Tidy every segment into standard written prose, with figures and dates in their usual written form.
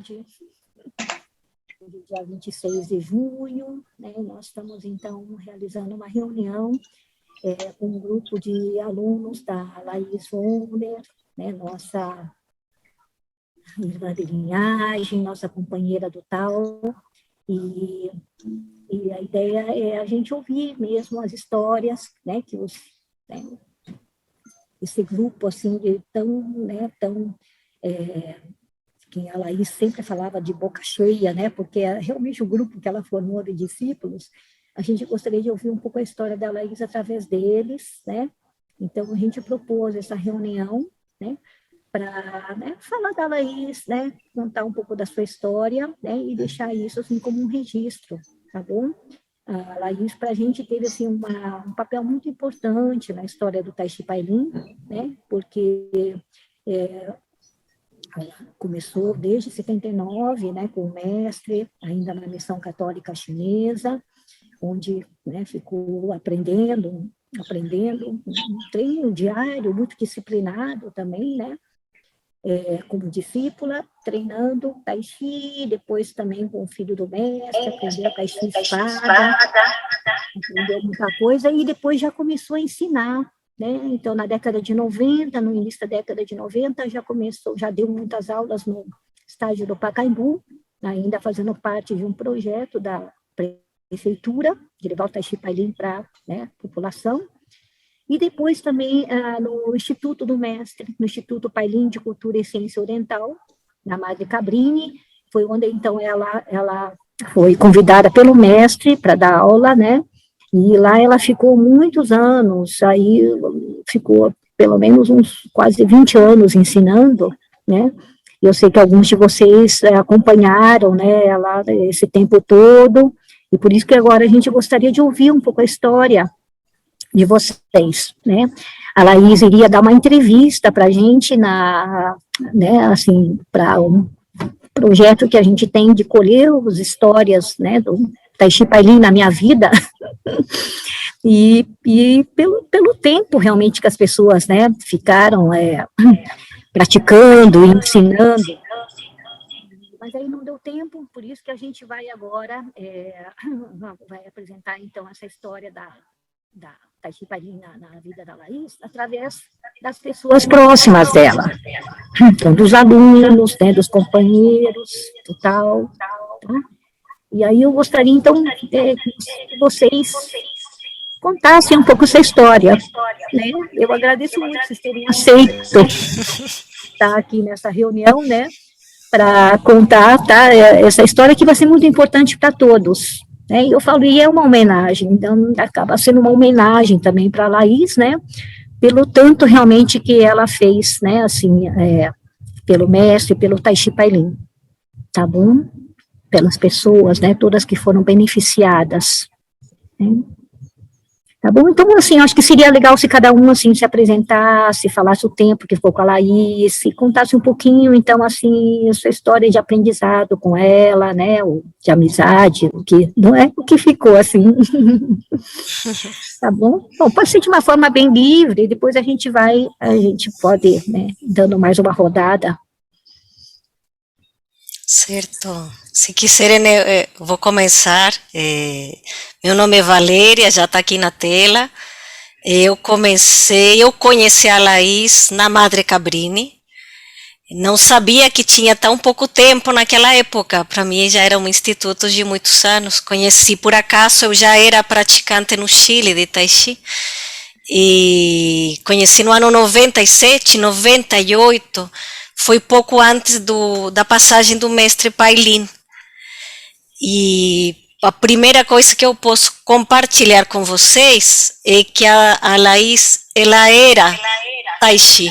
tarde, dia 26 de junho, né, nós estamos, então, realizando uma reunião com um grupo de alunos da Laís Wonder, né, nossa irmã de linhagem, nossa companheira do tal, e a ideia é a gente ouvir mesmo as histórias, né, que esse grupo, assim, tão que a Laís sempre falava de boca cheia, né, porque é realmente o grupo que ela formou de discípulos. A gente gostaria de ouvir um pouco a história da Laís através deles, né, então a gente propôs essa reunião, né, para, né, falar da Laís, né, contar um pouco da sua história, né, e deixar isso, assim, como um registro, tá bom? A Laís, para a gente, teve, assim, um papel muito importante na história do Tai Chi Pai Lin, né, porque ela começou desde 79, né, com o mestre, ainda na missão católica chinesa, onde, né, ficou aprendendo um treino diário, muito disciplinado também, né, como discípula, treinando Tai Chi, depois também com o filho do mestre, aprendeu Tai Chi espada, aprendeu muita coisa, e depois já começou a ensinar, né? Então, na década de 90, no início da década de 90, já deu muitas aulas no estágio do Pacaembu, ainda fazendo parte de um projeto da prefeitura, de levar o Tai Chi Pai Lin para a, né, população, e depois também no Instituto do Mestre, no Instituto Pai Lin de Cultura e Ciência Oriental, na Madre Cabrini, foi onde, então, ela foi convidada pelo mestre para dar aula, né, e lá ela ficou muitos anos, aí ficou pelo menos uns quase 20 anos ensinando, né, eu sei que alguns de vocês acompanharam, né, ela esse tempo todo, e por isso que agora a gente gostaria de ouvir um pouco a história de vocês, né? A Laís iria dar uma entrevista para a gente né, assim, para um projeto que a gente tem de colher as histórias, né, do Tai Chi Pai Lin na minha vida, e pelo tempo realmente que as pessoas, né, ficaram praticando, ensinando, mas aí não deu tempo, por isso que a gente vai agora, vai apresentar, então, essa história da Tai Chi Pai Lin na vida da Laís, através das pessoas próximas dela, então, dos alunos, né, dos companheiros, do tal, tá? E aí eu gostaria, então, que vocês contassem um pouco essa história, né? Eu agradeço muito vocês terem aceito estar aqui nessa reunião, né, para contar, tá, essa história que vai ser muito importante para todos, né? E eu falo, e é uma homenagem, então acaba sendo uma homenagem também para a Laís, né, pelo tanto realmente que ela fez, né, assim, pelo mestre, pelo Tai Chi Pai Lin, tá bom? Pelas pessoas, né, todas que foram beneficiadas, né? Tá bom? Então, assim, acho que seria legal se cada um, assim, se apresentasse, falasse o tempo que ficou com a Laís, e contasse um pouquinho, então, assim, a sua história de aprendizado com ela, né, ou de amizade, o que, não é? O que ficou, assim. Tá bom? Bom, pode ser de uma forma bem livre, depois a gente pode, né, dando mais uma rodada. Certo. Se quiserem, vou começar. Meu nome é Valéria, já está aqui na tela. Eu conheci a Laís na Madre Cabrini. Não sabia que tinha tão pouco tempo naquela época. Para mim já era um instituto de muitos anos. Conheci por acaso, eu já era praticante no Chile de Tai Chi. E conheci no ano 97, 98. Foi pouco antes da passagem do mestre Pai Lin. E a primeira coisa que eu posso compartilhar com vocês é que a Laís, ela era Tai Chi.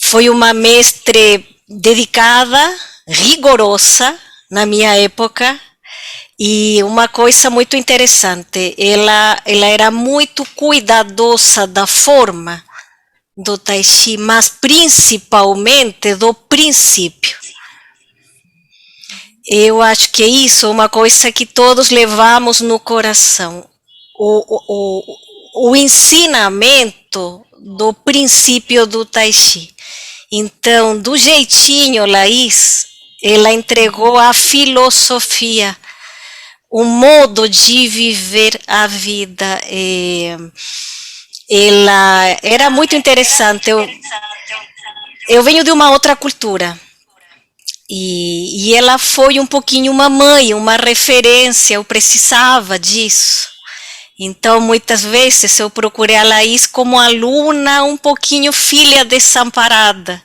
Foi uma mestre dedicada, rigorosa na minha época, e uma coisa muito interessante, ela era muito cuidadosa da forma do Tai Chi, mas principalmente do princípio. Eu acho que isso é uma coisa que todos levamos no coração. O ensinamento do princípio do Tai Chi. Então, do jeitinho, Laís, ela entregou a filosofia, o modo de viver a vida. Ela era muito interessante. Eu venho de uma outra cultura. E ela foi um pouquinho uma mãe, uma referência, eu precisava disso. Então, muitas vezes eu procurei a Laís como aluna, um pouquinho filha desamparada.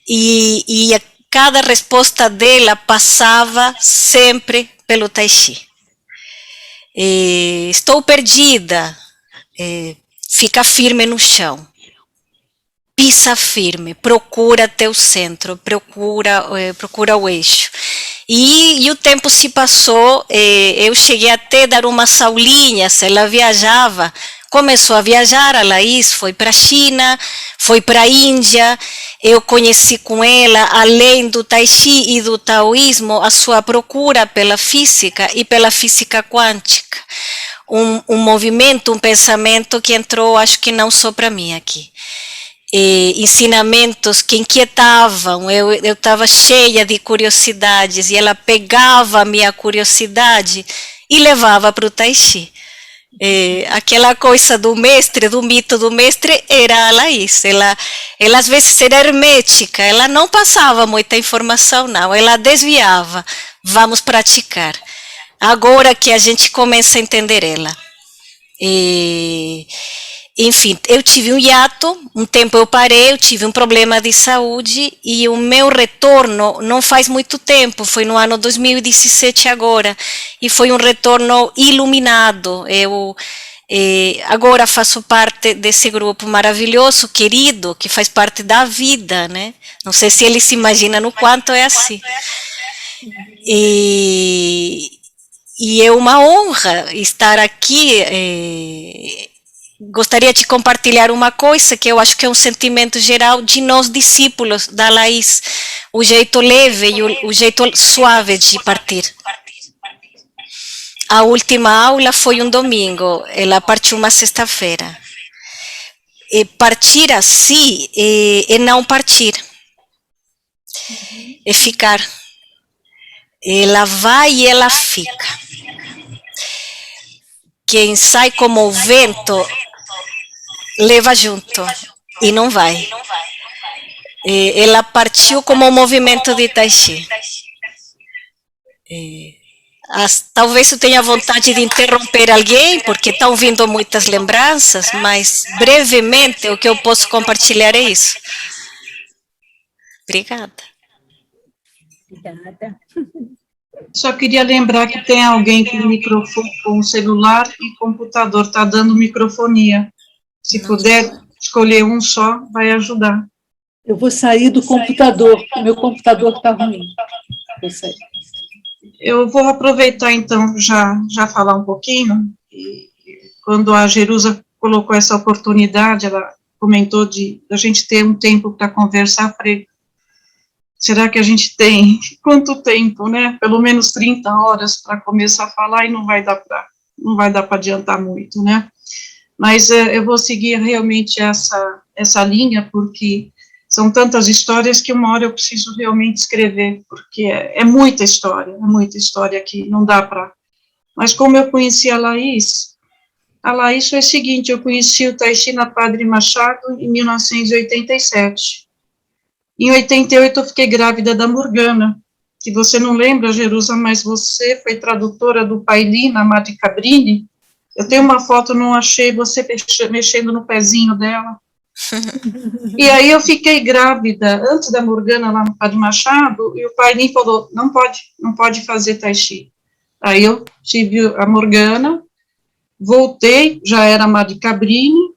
E a cada resposta dela passava sempre pelo Tai Chi. Estou perdida, fica firme no chão. Pisa firme, procura teu centro, procura o eixo. E o tempo se passou, eu cheguei até a dar umas aulinhas, ela viajava, começou a viajar, a Laís foi para a China, foi para a Índia, eu conheci com ela, além do Tai Chi e do taoísmo, a sua procura pela física e pela física quântica. Um movimento, um pensamento que entrou, acho que não só para mim aqui. Ensinamentos que inquietavam, eu estava cheia de curiosidades e ela pegava a minha curiosidade e levava para o Tai Chi. Aquela coisa do mestre, do mito do mestre, era a Laís. Ela às vezes era hermética, ela não passava muita informação, não, ela desviava. Vamos praticar. Agora que a gente começa a entender ela. Enfim, eu tive um hiato, um tempo eu parei, eu tive um problema de saúde e o meu retorno não faz muito tempo, foi no ano 2017 agora, e foi um retorno iluminado. Eu agora faço parte desse grupo maravilhoso, querido, que faz parte da vida, né? Não sei se ele se imagina no quanto é assim. E é uma honra estar aqui. Gostaria de compartilhar uma coisa que eu acho que é um sentimento geral de nós discípulos da Laís, o jeito leve e o jeito suave de partir. A última aula foi um domingo, ela partiu uma sexta-feira. Partir assim é não partir, é ficar. Ela vai e ela fica. Quem sai como o vento leva junto e não vai. Ela partiu como um movimento de Tai Chi. Talvez eu tenha vontade de interromper alguém, porque estão vindo muitas lembranças, mas brevemente o que eu posso compartilhar é isso. Obrigada. Obrigada. Só queria lembrar que tem alguém com microfone, com celular e computador, está dando microfonia. Se puder escolher um só, vai ajudar. Eu vou sair do computador, porque meu computador está ruim. Vou sair. Eu vou aproveitar, então, já falar um pouquinho. Quando a Jerusa colocou essa oportunidade, ela comentou da gente ter um tempo para conversar. Falei, será que a gente tem? Quanto tempo, né? Pelo menos 30 horas para começar a falar e não vai dar para adiantar muito, né? Mas eu vou seguir realmente essa linha, porque são tantas histórias que uma hora eu preciso realmente escrever, porque é muita história que não dá para... Mas como eu conheci a Laís foi o seguinte, eu conheci o Tai Chi na Padre Machado em 1987. Em 88 eu fiquei grávida da Morgana, que você não lembra, Jerusa, mas você foi tradutora do Paili na Madre Cabrini. Eu tenho uma foto, não achei, você mexendo no pezinho dela. E aí eu fiquei grávida, antes da Morgana lá no Padre Machado, e o Paili falou, não pode fazer Tai Chi. Aí eu tive a Morgana, voltei, já era Madre Cabrini,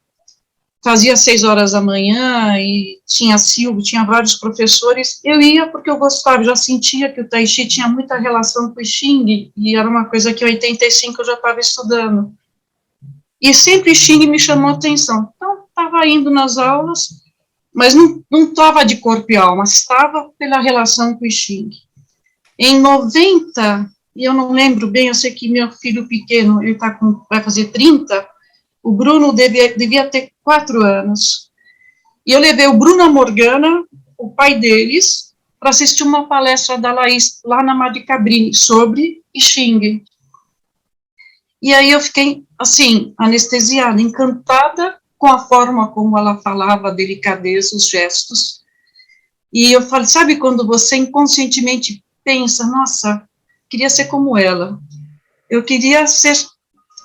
fazia 6 horas da manhã, e tinha Silvio, tinha vários professores, eu ia porque eu gostava, já sentia que o Tai Chi tinha muita relação com o Xing, e era uma coisa que em 85 eu já estava estudando. E sempre Xing me chamou a atenção. Então, estava indo nas aulas, mas não estava de corpo e alma, estava pela relação com o Xing. Em 90, e eu não lembro bem, eu sei que meu filho pequeno, ele vai fazer 30, o Bruno devia ter 4 anos. E eu levei o Bruno Morgana, o pai deles, para assistir uma palestra da Laís, lá na Madre Cabrini, sobre I Ching. E aí eu fiquei, assim, anestesiada, encantada com a forma como ela falava, a delicadeza, os gestos. E eu falei, sabe quando você inconscientemente pensa, nossa, queria ser como ela. Eu queria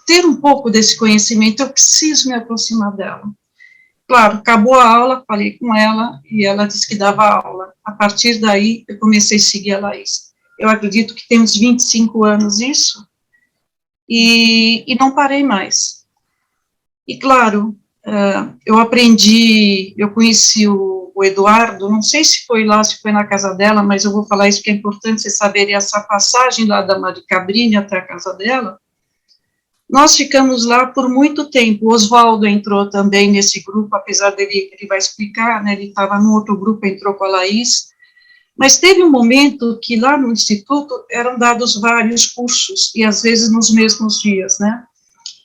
ter um pouco desse conhecimento, eu preciso me aproximar dela. Claro, acabou a aula, falei com ela, e ela disse que dava aula. A partir daí, eu comecei a seguir a Laís. Eu acredito que tem uns 25 anos isso, e não parei mais. E, claro, eu aprendi, eu conheci o Eduardo, não sei se foi lá, se foi na casa dela, mas eu vou falar isso porque é importante vocês saberem essa passagem lá da Madre Cabrini até a casa dela. Nós ficamos lá por muito tempo. O Oswaldo entrou também nesse grupo, apesar dele, ele vai explicar, né, ele estava no outro grupo, entrou com a Laís, mas teve um momento que lá no Instituto eram dados vários cursos, e às vezes nos mesmos dias, né,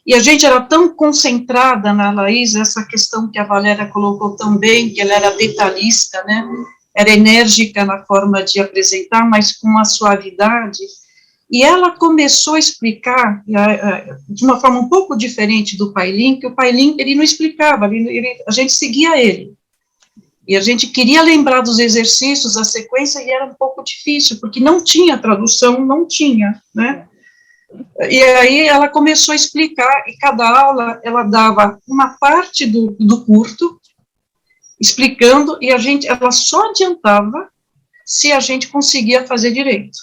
e a gente era tão concentrada na Laís, essa questão que a Valéria colocou também, que ela era detalhista, né, era enérgica na forma de apresentar, mas com uma suavidade. E ela começou a explicar, de uma forma um pouco diferente do Pai Lin, que o Pai Lin, ele não explicava, a gente seguia ele. E a gente queria lembrar dos exercícios, a sequência, e era um pouco difícil, porque não tinha tradução, não tinha, né? E aí ela começou a explicar, e cada aula ela dava uma parte do curto, explicando, e ela só adiantava se a gente conseguia fazer direito.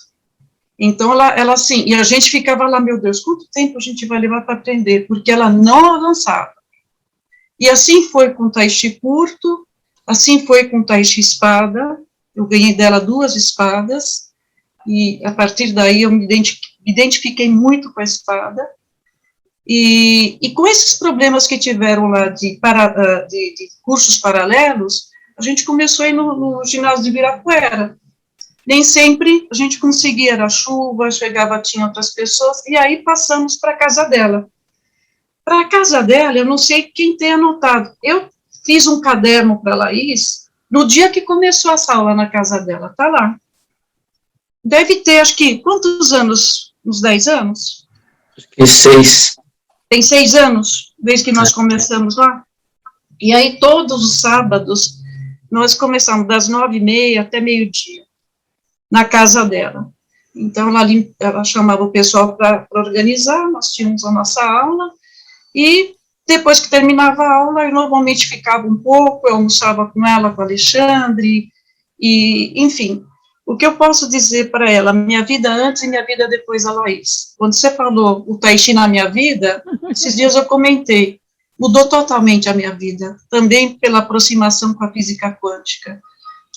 Então, ela assim, e a gente ficava lá, meu Deus, quanto tempo a gente vai levar para aprender? Porque ela não avançava. E assim foi com o Tai Chi curto, assim foi com o Tai Chi espada, eu ganhei dela 2 espadas, e a partir daí eu me identifiquei muito com a espada, e com esses problemas que tiveram lá de cursos paralelos, a gente começou a ir no ginásio de Ibirapuera. Nem sempre a gente conseguia, era chuva, chegava, tinha outras pessoas, e aí passamos para a casa dela. Para a casa dela, eu não sei quem tem anotado, eu fiz um caderno para a Laís, no dia que começou essa aula na casa dela, está lá. Deve ter, acho que, quantos anos? Uns 10 anos? Acho que 6. Tem 6 anos, desde que nós começamos lá. E aí, todos os sábados, nós começamos das 9h30 até meio-dia. Na casa dela. Então, ela chamava o pessoal para organizar, nós tínhamos a nossa aula, e depois que terminava a aula, eu normalmente ficava um pouco, eu almoçava com ela, com o Alexandre, e, enfim, o que eu posso dizer para ela, minha vida antes e minha vida depois da Laís. Quando você falou o Tai Chi na minha vida, esses dias eu comentei, mudou totalmente a minha vida, também pela aproximação com a física quântica.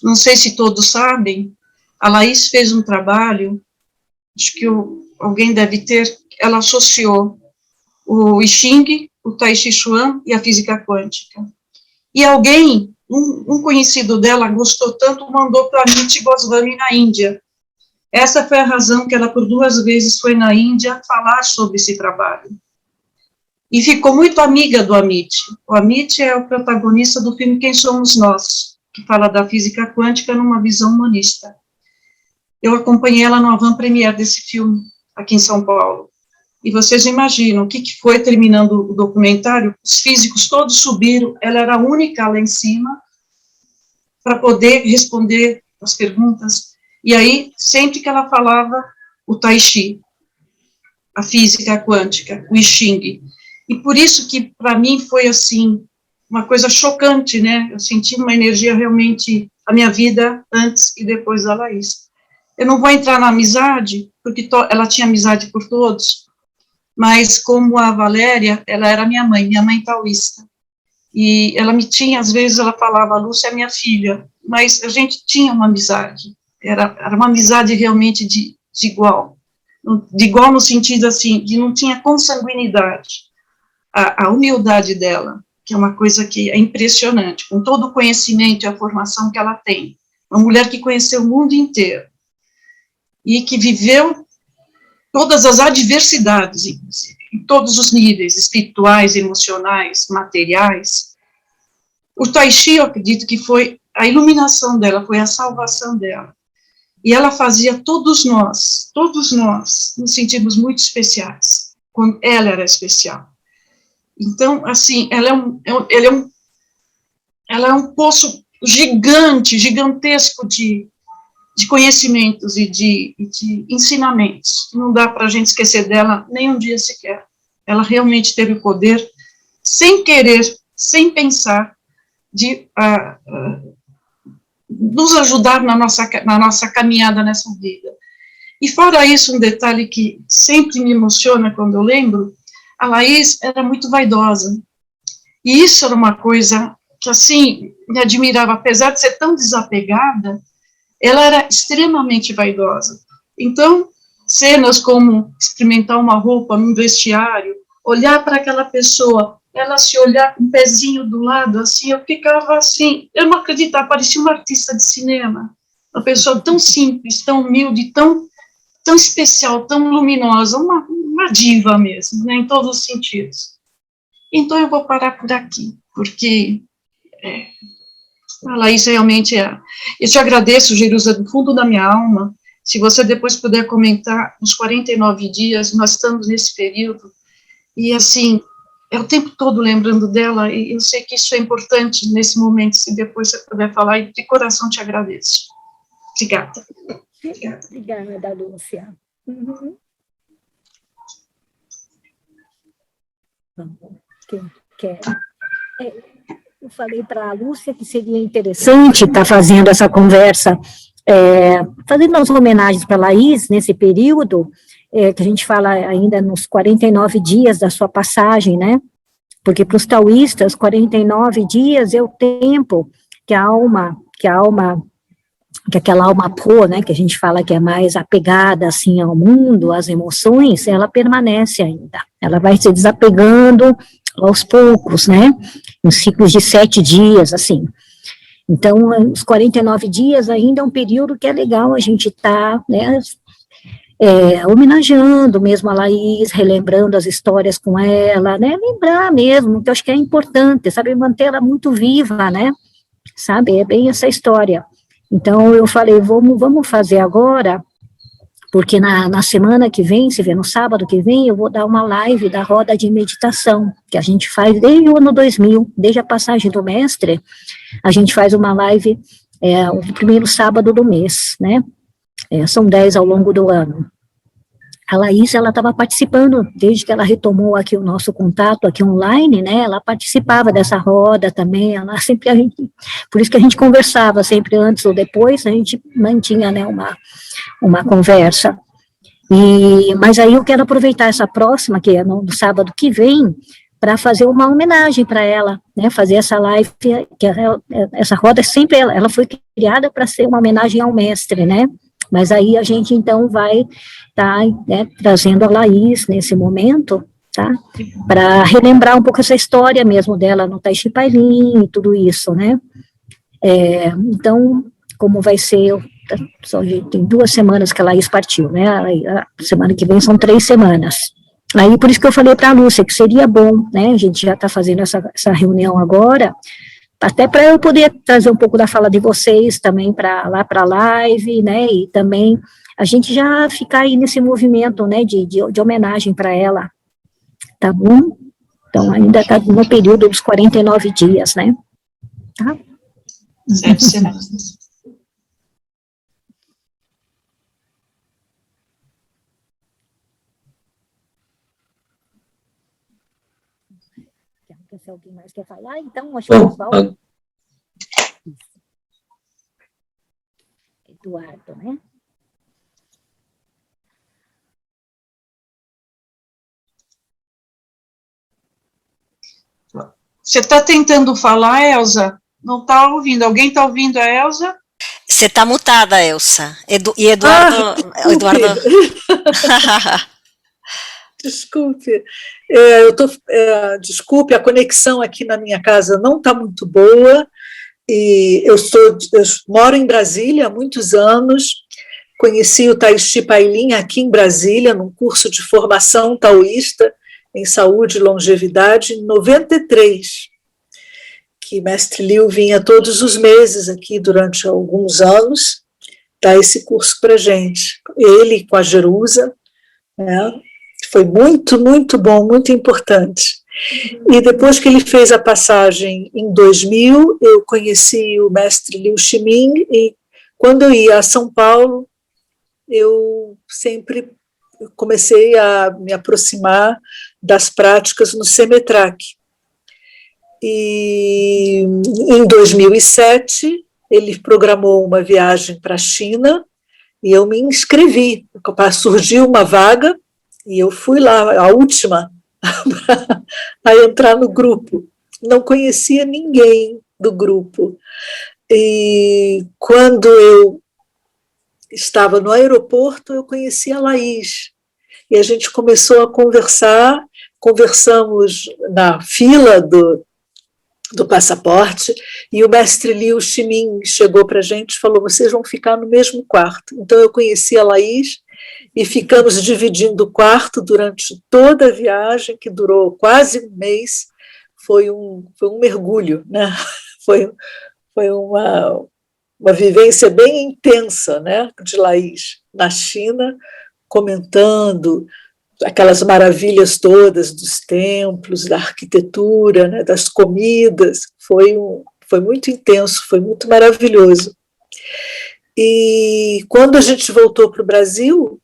Não sei se todos sabem, a Laís fez um trabalho, acho que alguém deve ter, ela associou o I Ching, o Tai Chi Chuan e a física quântica. E alguém, um conhecido dela, gostou tanto, mandou para a Amit Goswami na Índia. Essa foi a razão que ela, por 2 vezes, foi na Índia falar sobre esse trabalho. E ficou muito amiga do Amit. O Amit é o protagonista do filme Quem Somos Nós, que fala da física quântica numa visão humanista. Eu acompanhei ela no avant-première desse filme, aqui em São Paulo. E vocês imaginam o que foi terminando o documentário, os físicos todos subiram, ela era a única lá em cima, para poder responder as perguntas. E aí, sempre que ela falava o Tai Chi, a física quântica, o I Ching. E por isso que, para mim, foi assim, uma coisa chocante, né? Eu senti uma energia realmente, a minha vida antes e depois da Laís. Eu não vou entrar na amizade, porque ela tinha amizade por todos, mas como a Valéria, ela era minha mãe taoísta, e ela me tinha, às vezes ela falava, a Lúcia é minha filha, mas a gente tinha uma amizade, era uma amizade realmente de igual no sentido assim, de não tinha consanguinidade, a humildade dela, que é uma coisa que é impressionante, com todo o conhecimento e a formação que ela tem, uma mulher que conheceu o mundo inteiro, e que viveu todas as adversidades, em todos os níveis, espirituais, emocionais, materiais, O Tai Chi, eu acredito que foi a iluminação dela, foi a salvação dela. E ela fazia todos nós nos sentimos muito especiais, quando ela era especial. Então, assim, ela é um poço gigantesco de conhecimentos e de ensinamentos. Não dá para a gente esquecer dela nem um dia sequer. Ela realmente teve o poder, sem querer, sem pensar, de nos ajudar na nossa caminhada nessa vida. E fora isso, um detalhe que sempre me emociona quando eu lembro, a Laís era muito vaidosa. E isso era uma coisa que, assim, me admirava, apesar de ser tão desapegada, ela era extremamente vaidosa. Então, cenas como experimentar uma roupa num vestiário, olhar para aquela pessoa, ela se olhar com o pezinho do lado, assim, eu ficava assim, eu não acreditava, parecia uma artista de cinema, uma pessoa tão simples, tão humilde, tão especial, tão luminosa, uma diva mesmo, né, em todos os sentidos. Então, eu vou parar por aqui, porque a Laís realmente é. Eu te agradeço, Jerusa, do fundo da minha alma. Se você depois puder comentar, nos 49 dias, nós estamos nesse período, e assim, é o tempo todo lembrando dela, e eu sei que isso é importante nesse momento, se depois você puder falar, e de coração te agradeço. Obrigada. Obrigada, Lúcia. Uhum. Quem quer? Eu falei para a Lúcia que seria interessante estar fazendo essa conversa, fazendo as homenagens para a Laís, nesse período, que a gente fala ainda nos 49 dias da sua passagem, né? Porque para os taoístas, 49 dias é o tempo que aquela alma pô, né, que a gente fala que é mais apegada, assim, ao mundo, às emoções, ela permanece ainda. Ela vai se desapegando aos poucos, né, em ciclos de 7 dias, assim. Então, os 49 dias ainda é um período que é legal a gente estar, né, homenageando mesmo a Laís, relembrando as histórias com ela, né, lembrar mesmo, que eu acho que é importante, sabe, manter ela muito viva, né, sabe, é bem essa história. Então, eu falei, vamos fazer agora, porque na semana que vem, se vê no sábado que vem, eu vou dar uma live da roda de meditação, que a gente faz desde o ano 2000, desde a passagem do mestre, a gente faz uma live o primeiro sábado do mês, né, são 10 ao longo do ano. A Laís, ela estava participando, desde que ela retomou aqui o nosso contato aqui online, né, ela participava dessa roda também, por isso que a gente conversava sempre antes ou depois, a gente mantinha, né, uma conversa. Mas aí eu quero aproveitar essa próxima, que é no sábado que vem, para fazer uma homenagem para ela, né, fazer essa live, que essa roda sempre, ela foi criada para ser uma homenagem ao mestre, né, mas aí a gente, então, vai estar, né, trazendo a Laís nesse momento, tá, para relembrar um pouco essa história mesmo dela no Tai Chi Pailin e tudo isso, né. Então, como vai ser, tem 2 semanas que a Laís partiu, né, a semana que vem são 3 semanas. Aí, por isso que eu falei para a Lúcia, que seria bom, né, a gente já está fazendo essa reunião agora, até para eu poder trazer um pouco da fala de vocês também para a live, né, e também a gente já ficar aí nesse movimento, né, de homenagem para ela, tá bom? Então, ainda está no período dos 49 dias, né, tá? 7 semanas. Se alguém mais quer falar, então, acho que o Paulo. Eduardo, né? Você está tentando falar, Elza? Não está ouvindo. Alguém está ouvindo a Elza? Você está mutada, Elsa. E Eduardo... Eduardo... Desculpe, desculpe, a conexão aqui na minha casa não está muito boa, e eu moro em Brasília há muitos anos, conheci o Tai Chi Pailin aqui em Brasília, num curso de formação taoísta em saúde e longevidade, em 93, que mestre Liu vinha todos os meses aqui durante alguns anos dar esse curso para a gente. Ele com a Jerusa, né? Foi muito, muito bom, muito importante. E depois que ele fez a passagem em 2000, eu conheci o mestre Liu Ximing, e quando eu ia a São Paulo, eu sempre comecei a me aproximar das práticas no CEMETRAC. E em 2007, ele programou uma viagem para a China, e eu me inscrevi. Surgiu uma vaga, e eu fui lá, a última, a entrar no grupo. Não conhecia ninguém do grupo. E quando eu estava no aeroporto, eu conheci a Laís. E a gente começou a conversar, conversamos na fila do passaporte, e o mestre Liu Ximing chegou para a gente e falou: vocês vão ficar no mesmo quarto. Então eu conheci a Laís, e ficamos dividindo o quarto durante toda a viagem, que durou quase um mês. Foi um mergulho, né? Foi uma vivência bem intensa, né, de Laís na China, comentando aquelas maravilhas todas dos templos, da arquitetura, né, das comidas. Foi muito intenso, foi muito maravilhoso. E quando a gente voltou para o Brasil,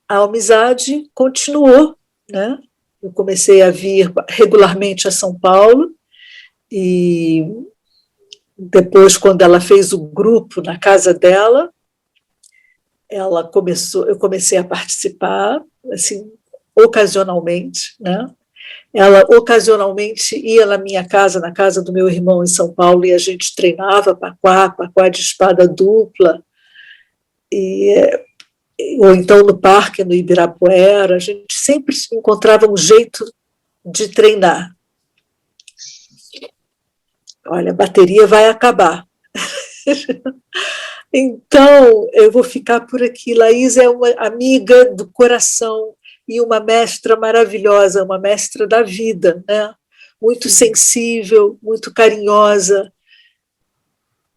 a amizade continuou, né? Eu comecei a vir regularmente a São Paulo, e depois, quando ela fez o grupo na casa dela, eu comecei a participar, assim, ocasionalmente, né? Ela ocasionalmente ia na minha casa, na casa do meu irmão em São Paulo, e a gente treinava paquá de espada dupla, ou então no parque, no Ibirapuera. A gente sempre encontrava um jeito de treinar. Olha, a bateria vai acabar. Então, eu vou ficar por aqui. Laís é uma amiga do coração e uma mestra maravilhosa, uma mestra da vida, né? Muito sensível, muito carinhosa.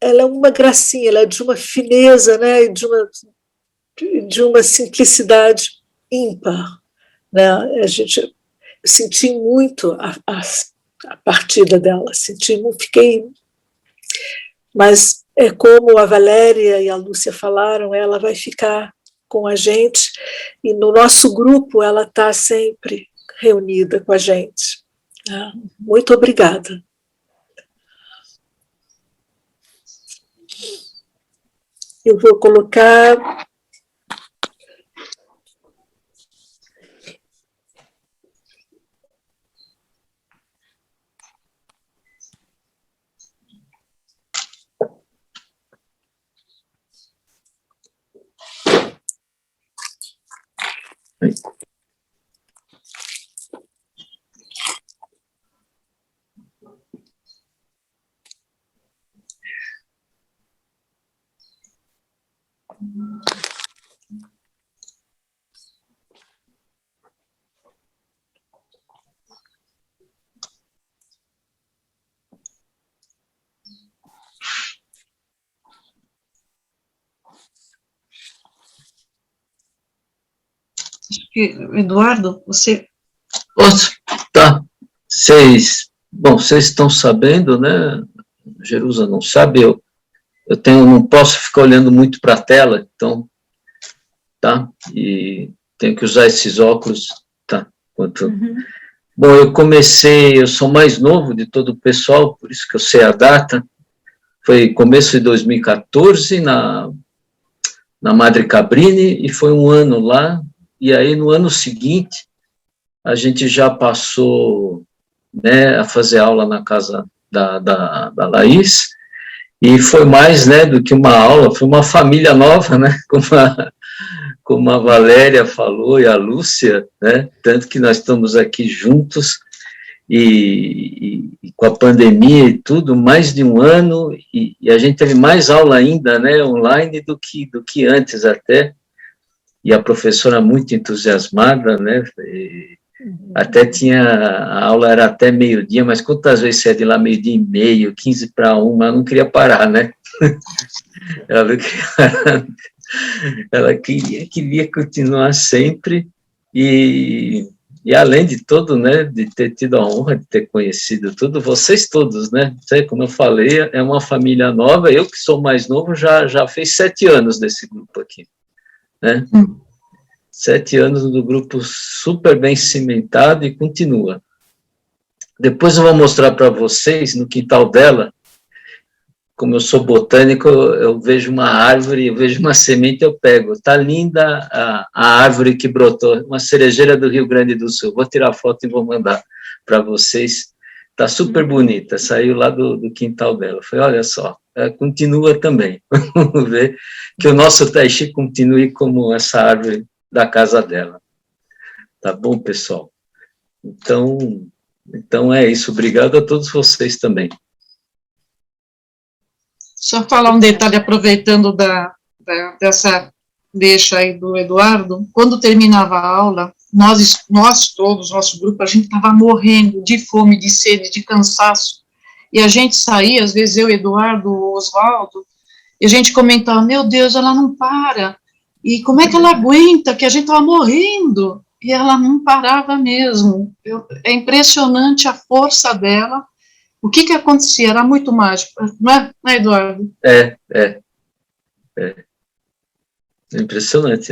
Ela é uma gracinha, ela é de uma fineza, né? De uma simplicidade ímpar, né? Eu senti muito a partida dela, fiquei... Mas é como a Valéria e a Lúcia falaram, ela vai ficar com a gente, e no nosso grupo ela está sempre reunida com a gente. Muito obrigada. Eu vou colocar... Eduardo, você... Tá, vocês estão sabendo, né, Jerusa não sabe, eu não posso ficar olhando muito para a tela, então, tá, e tenho que usar esses óculos, tá, Bom, eu sou mais novo de todo o pessoal, por isso que eu sei a data, foi começo de 2014, na Madre Cabrini, e foi um ano lá, e aí no ano seguinte, a gente já passou, né, a fazer aula na casa da Laís, e foi mais, né, do que uma aula, foi uma família nova, né, como a Valéria falou, e a Lúcia, né, tanto que nós estamos aqui juntos, e com a pandemia e tudo, mais de um ano, e a gente teve mais aula ainda, né, online do que antes até, e a professora muito entusiasmada, né, Até tinha, a aula era até meio-dia, mas quantas vezes você é de lá meio-dia e meio, 15 para 1, ela não queria parar, né? Ela, não queria, ela queria continuar sempre, e além de tudo, né, de ter tido a honra de ter conhecido tudo, vocês todos, né, como eu falei, é uma família nova, eu que sou mais novo, já fez 7 anos desse grupo aqui, né, 7 anos do grupo super bem cimentado e continua. Depois eu vou mostrar para vocês, no quintal dela, como eu sou botânico, eu vejo uma árvore, eu vejo uma semente, eu pego. Está linda a árvore que brotou, uma cerejeira do Rio Grande do Sul. Vou tirar foto e vou mandar para vocês. Está super bonita, saiu lá do quintal dela. Eu falei, olha só, continua também. Vamos ver que o nosso Taishi continue como essa árvore da casa dela. Tá bom, pessoal? Então é isso. Obrigado a todos vocês também. Só falar um detalhe, aproveitando dessa deixa aí do Eduardo, quando terminava a aula, nós todos, nosso grupo, a gente estava morrendo de fome, de sede, de cansaço, e a gente saía, às vezes eu, Eduardo, Oswaldo, e a gente comentava, meu Deus, ela não para, e como é que ela aguenta, que a gente estava morrendo, e ela não parava mesmo. É impressionante a força dela. O que acontecia? Era muito mágico, não é, Eduardo? É impressionante,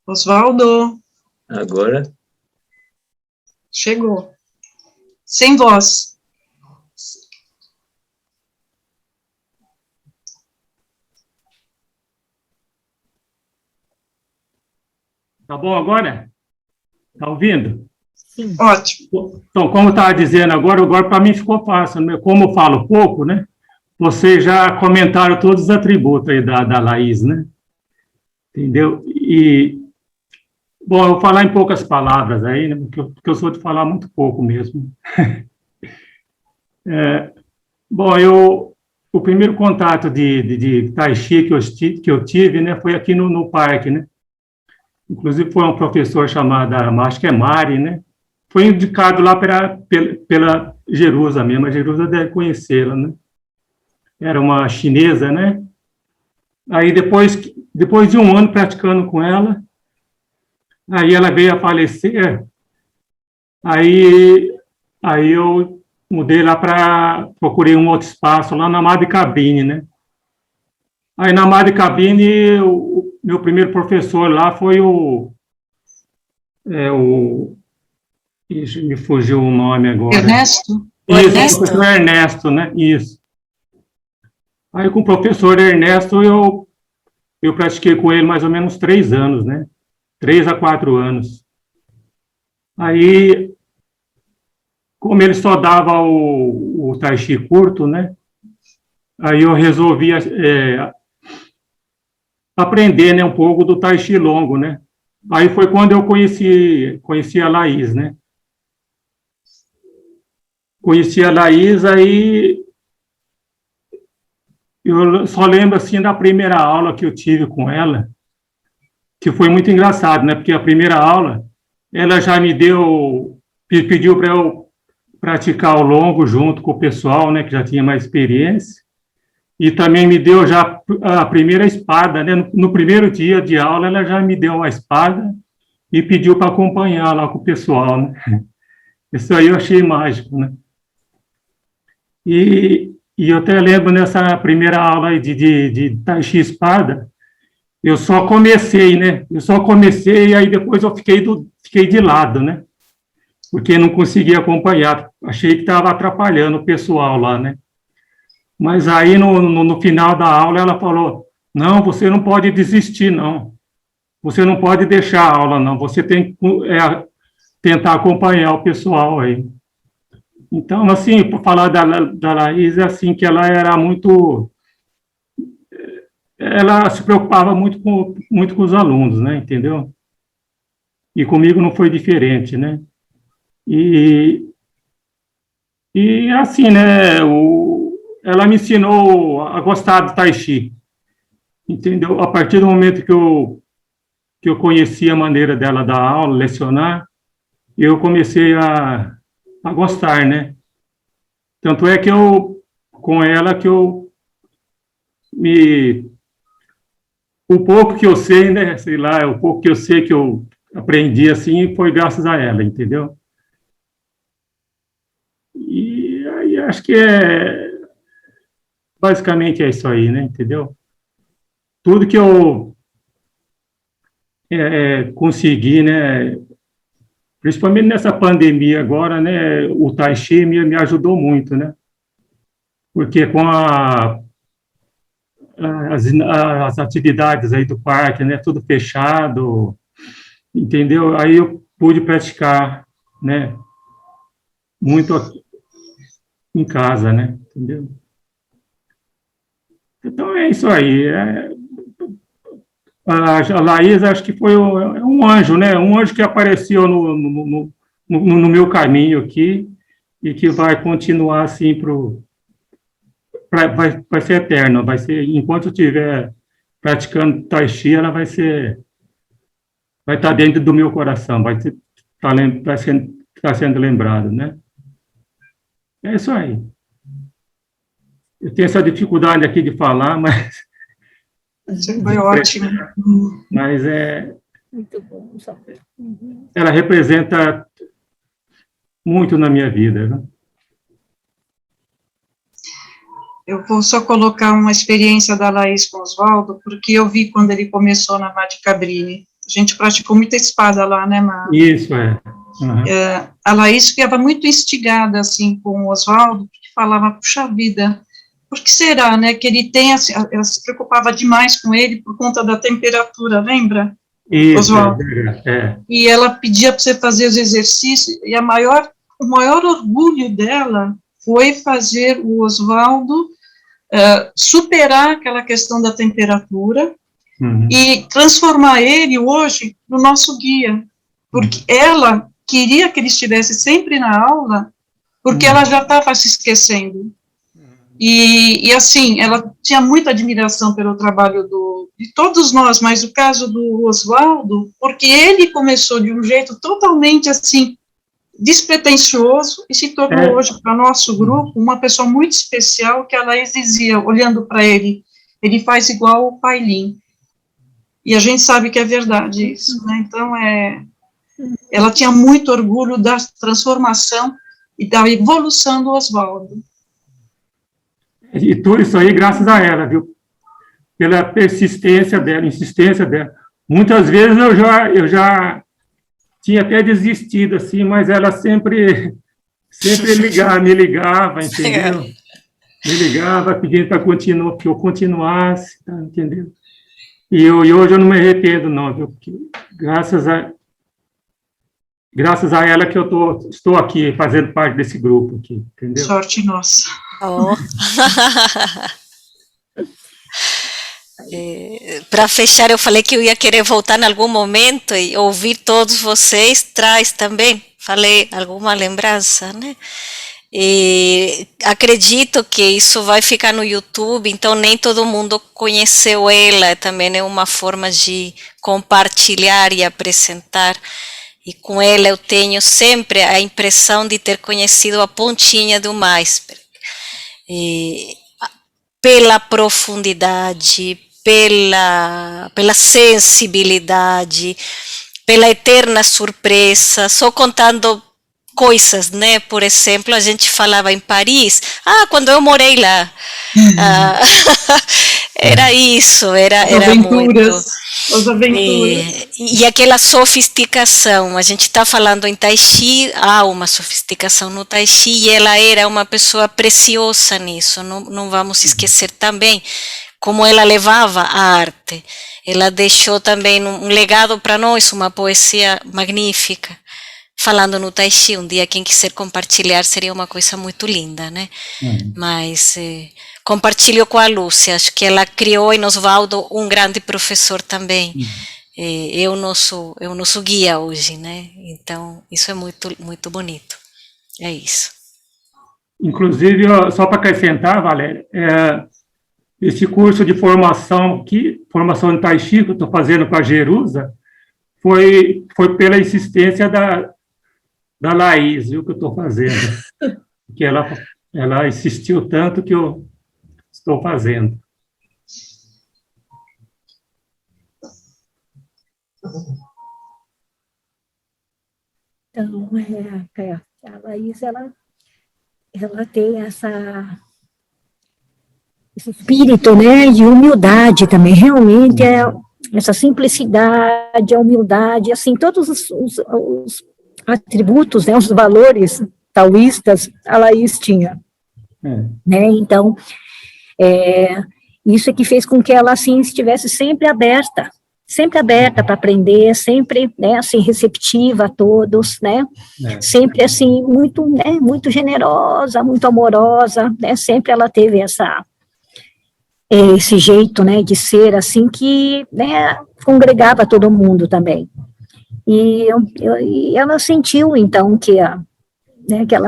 Oswaldo. Agora? Chegou. Sem voz. Tá bom agora? Tá ouvindo? Sim. Ótimo. Então, como eu estava dizendo agora para mim ficou fácil, né? Como eu falo pouco, né? Vocês já comentaram todos os atributos aí da Laís, né? Entendeu? Bom, eu vou falar em poucas palavras aí, né? Porque eu sou de falar muito pouco mesmo. Bom, o primeiro contato de Tai Chi que eu tive, né? Foi aqui no parque, né? Inclusive foi um professor chamado, acho que é Mari, né? Foi indicado lá pela Jerusa mesmo, a Jerusa deve conhecê-la, né? Era uma chinesa, né? Aí depois de um ano praticando com ela, aí ela veio a falecer, aí eu mudei lá procurei um outro espaço lá na Madre Cabine, né? Aí na Madre Cabine, o meu primeiro professor lá foi Ixi, me fugiu o nome agora. Ernesto? Isso, Ernesto? o professor Ernesto, né? Isso. Aí com o professor Ernesto eu pratiquei com ele mais ou menos 3 anos, né? 3 a 4 anos. Aí, como ele só dava o Tai Chi curto, né? Aí eu resolvi aprender, né, um pouco do Tai Chi longo, né? Aí foi quando eu conheci a Laís, né? Conheci a Laís, aí eu só lembro, assim, da primeira aula que eu tive com ela, que foi muito engraçado, né? Porque a primeira aula, ela já pediu para eu praticar o longo junto com o pessoal, né? Que já tinha mais experiência. E também me deu já a primeira espada, né? No primeiro dia de aula, ela já me deu uma espada e pediu para acompanhar lá com o pessoal, né? Isso aí eu achei mágico, né? E eu até lembro nessa primeira aula aí de Tai Chi espada, eu só comecei, né? E aí depois eu fiquei de lado, né? Porque não conseguia acompanhar. Achei que estava atrapalhando o pessoal lá, né? Mas aí no final da aula ela falou: não, você não pode desistir, não. Você não pode deixar a aula, não. Você tem que tentar acompanhar o pessoal aí. Então, assim, por falar da Laís, é assim, que ela era muito... Ela se preocupava muito com os alunos, né, entendeu? E comigo não foi diferente, né? E assim, né, ela me ensinou a gostar do Tai Chi, entendeu? A partir do momento que eu conheci a maneira dela dar aula, lecionar, eu comecei a gostar, né? Tanto é que com ela que o pouco que eu sei, né, sei lá, o pouco que eu sei que eu aprendi assim, foi graças a ela, entendeu? E aí acho que basicamente é isso aí, né, entendeu? Tudo que eu consegui, né, principalmente nessa pandemia agora, né, o Tai Chi me ajudou muito, né, porque com as atividades aí do parque, né, tudo fechado, entendeu? Aí eu pude praticar, né, muito aqui em casa, né, entendeu? Então é isso aí. A Laís, acho que foi um anjo, né? Um anjo que apareceu no meu caminho aqui e que vai continuar assim vai ser eterno, vai ser, enquanto eu estiver praticando Tai Chi, ela vai estar dentro do meu coração, tá sendo lembrado, né? É isso aí. Eu tenho essa dificuldade aqui de falar, mas Foi ótimo. mas Muito bom, Samuel. ela representa muito na minha vida, né? Eu vou só colocar uma experiência da Laís com o Oswaldo, porque eu vi quando ele começou na Mate Cabrini. A gente praticou muita espada lá, né, Mar? Isso, é. Uhum. A Laís ficava muito instigada, assim, com o Oswaldo, porque falava, puxa vida, por que será, né, que ele tem, assim, ela se preocupava demais com ele por conta da temperatura, lembra, Isso, Oswaldo? E ela pedia para você fazer os exercícios, e o maior orgulho dela foi fazer o Oswaldo superar aquela questão da temperatura e transformar ele hoje no nosso guia, porque ela queria que ele estivesse sempre na aula, porque ela já estava se esquecendo. E assim, ela tinha muita admiração pelo trabalho de todos nós, mas o caso do Oswaldo, porque ele começou de um jeito totalmente assim, despretensioso, e se tornou hoje, para nosso grupo, uma pessoa muito especial, que a Laís dizia, olhando para ele, ele faz igual o Pai Lin. E a gente sabe que é verdade isso, né? Então, ela tinha muito orgulho da transformação e da evolução do Oswaldo. E tudo isso aí graças a ela, viu? Pela persistência dela, insistência dela. Muitas vezes eu já tinha até desistido, assim, mas ela sempre me ligava, entendeu? Me ligava pedindo para que eu continuasse, tá, entendeu? E hoje eu não me arrependo, não, viu? Porque graças a ela que eu estou aqui, fazendo parte desse grupo aqui, entendeu? Sorte nossa. Oh. Para fechar, eu falei que eu ia querer voltar em algum momento e ouvir todos vocês, traz também, falei alguma lembrança, né? E acredito que isso vai ficar no YouTube, então nem todo mundo conheceu ela, também é uma forma de compartilhar e apresentar, e com ela eu tenho sempre a impressão de ter conhecido a pontinha do iceberg, pela profundidade, pela sensibilidade, pela eterna surpresa, só contando coisas, né? Por exemplo, a gente falava em Paris, quando eu morei lá, era isso, era aventuras, muito... As aventuras. E aquela sofisticação, a gente está falando em Tai Chi, há uma sofisticação no Tai Chi, e ela era uma pessoa preciosa nisso, não vamos esquecer também como ela levava a arte. Ela deixou também um legado para nós, uma poesia magnífica, falando no Tai Chi. Um dia, quem quiser compartilhar, seria uma coisa muito linda, né? Mas compartilho com a Lúcia, acho que ela criou em Oswaldo um grande professor também. É o nosso guia hoje, né? Então, isso é muito, muito bonito. É isso. Inclusive, só para acrescentar, Valéria, esse curso de formação em Tai Chi que eu estou fazendo com a Jerusa, foi pela insistência da Laís, viu, que eu estou fazendo. Que ela insistiu tanto que eu estou fazendo. Então, a Laís, ela tem esse espírito, né, de humildade também, realmente essa simplicidade, a humildade, assim, todos os atributos, né, os valores taoístas, a Laís tinha, né, então, isso é que fez com que ela, assim, estivesse sempre aberta para aprender, sempre, né, assim, receptiva a todos, né, sempre, assim, muito, né, muito generosa, muito amorosa, né, sempre ela teve esse jeito, né, de ser, assim, que, né, congregava todo mundo também. E ela sentiu, então, que ela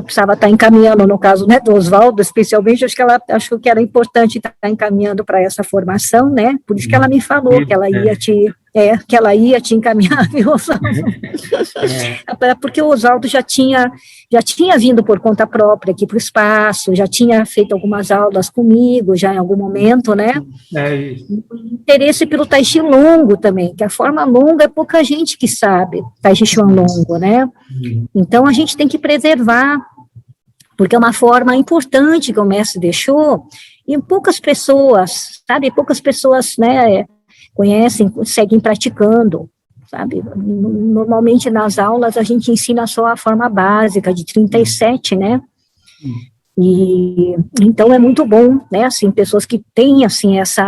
precisava estar encaminhando, no caso, né, do Oswaldo, especialmente, acho que ela achou que era importante estar encaminhando para essa formação, né, por isso que ela me falou que ela ia te encaminhar, viu, Oswaldo? Porque o Oswaldo já tinha vindo por conta própria aqui para o espaço, já tinha feito algumas aulas comigo, já em algum momento, né, interesse pelo Tai Chi longo também, que a forma longa é pouca gente que sabe, Tai Chi Chuan longo, né, então a gente tem que preservar, porque é uma forma importante que o mestre deixou, e poucas pessoas, sabe, né, conhecem, seguem praticando, sabe, normalmente nas aulas a gente ensina só a forma básica de 37, né, e então é muito bom, né, assim, pessoas que têm, assim, esse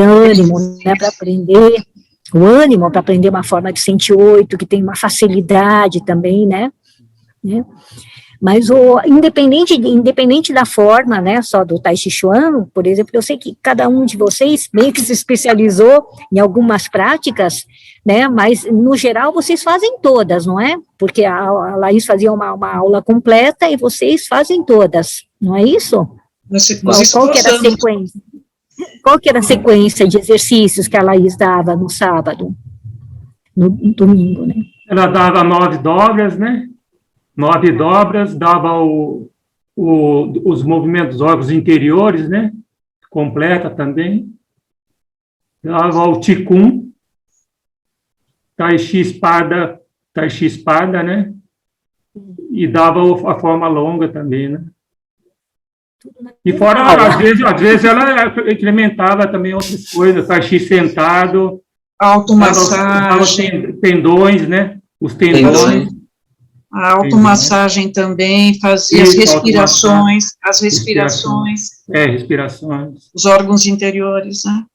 ânimo, né, para aprender, o ânimo para aprender uma forma de 108, que tem uma facilidade também, né, mas independente da forma, né, só do Tai Chi Chuan, por exemplo, eu sei que cada um de vocês meio que se especializou em algumas práticas, né, mas no geral vocês fazem todas, não é? Porque a Laís fazia uma aula completa e vocês fazem todas, não é isso? Qual que era a sequência? Qual que era a sequência de exercícios que a Laís dava no sábado, no domingo, né? Ela dava 9 dobras, né? 9 dobras, dava os movimentos dos órgãos interiores, né? Completa também. Dava o Qigong, Tai Chi espada, né? E dava a forma longa também, né? E fora, às vezes ela implementava também outras coisas, Tai Chi sentado, automassagem, tendões, né? Os tendões. A automassagem também, fazia as respirações, respirações. Os órgãos interiores, né?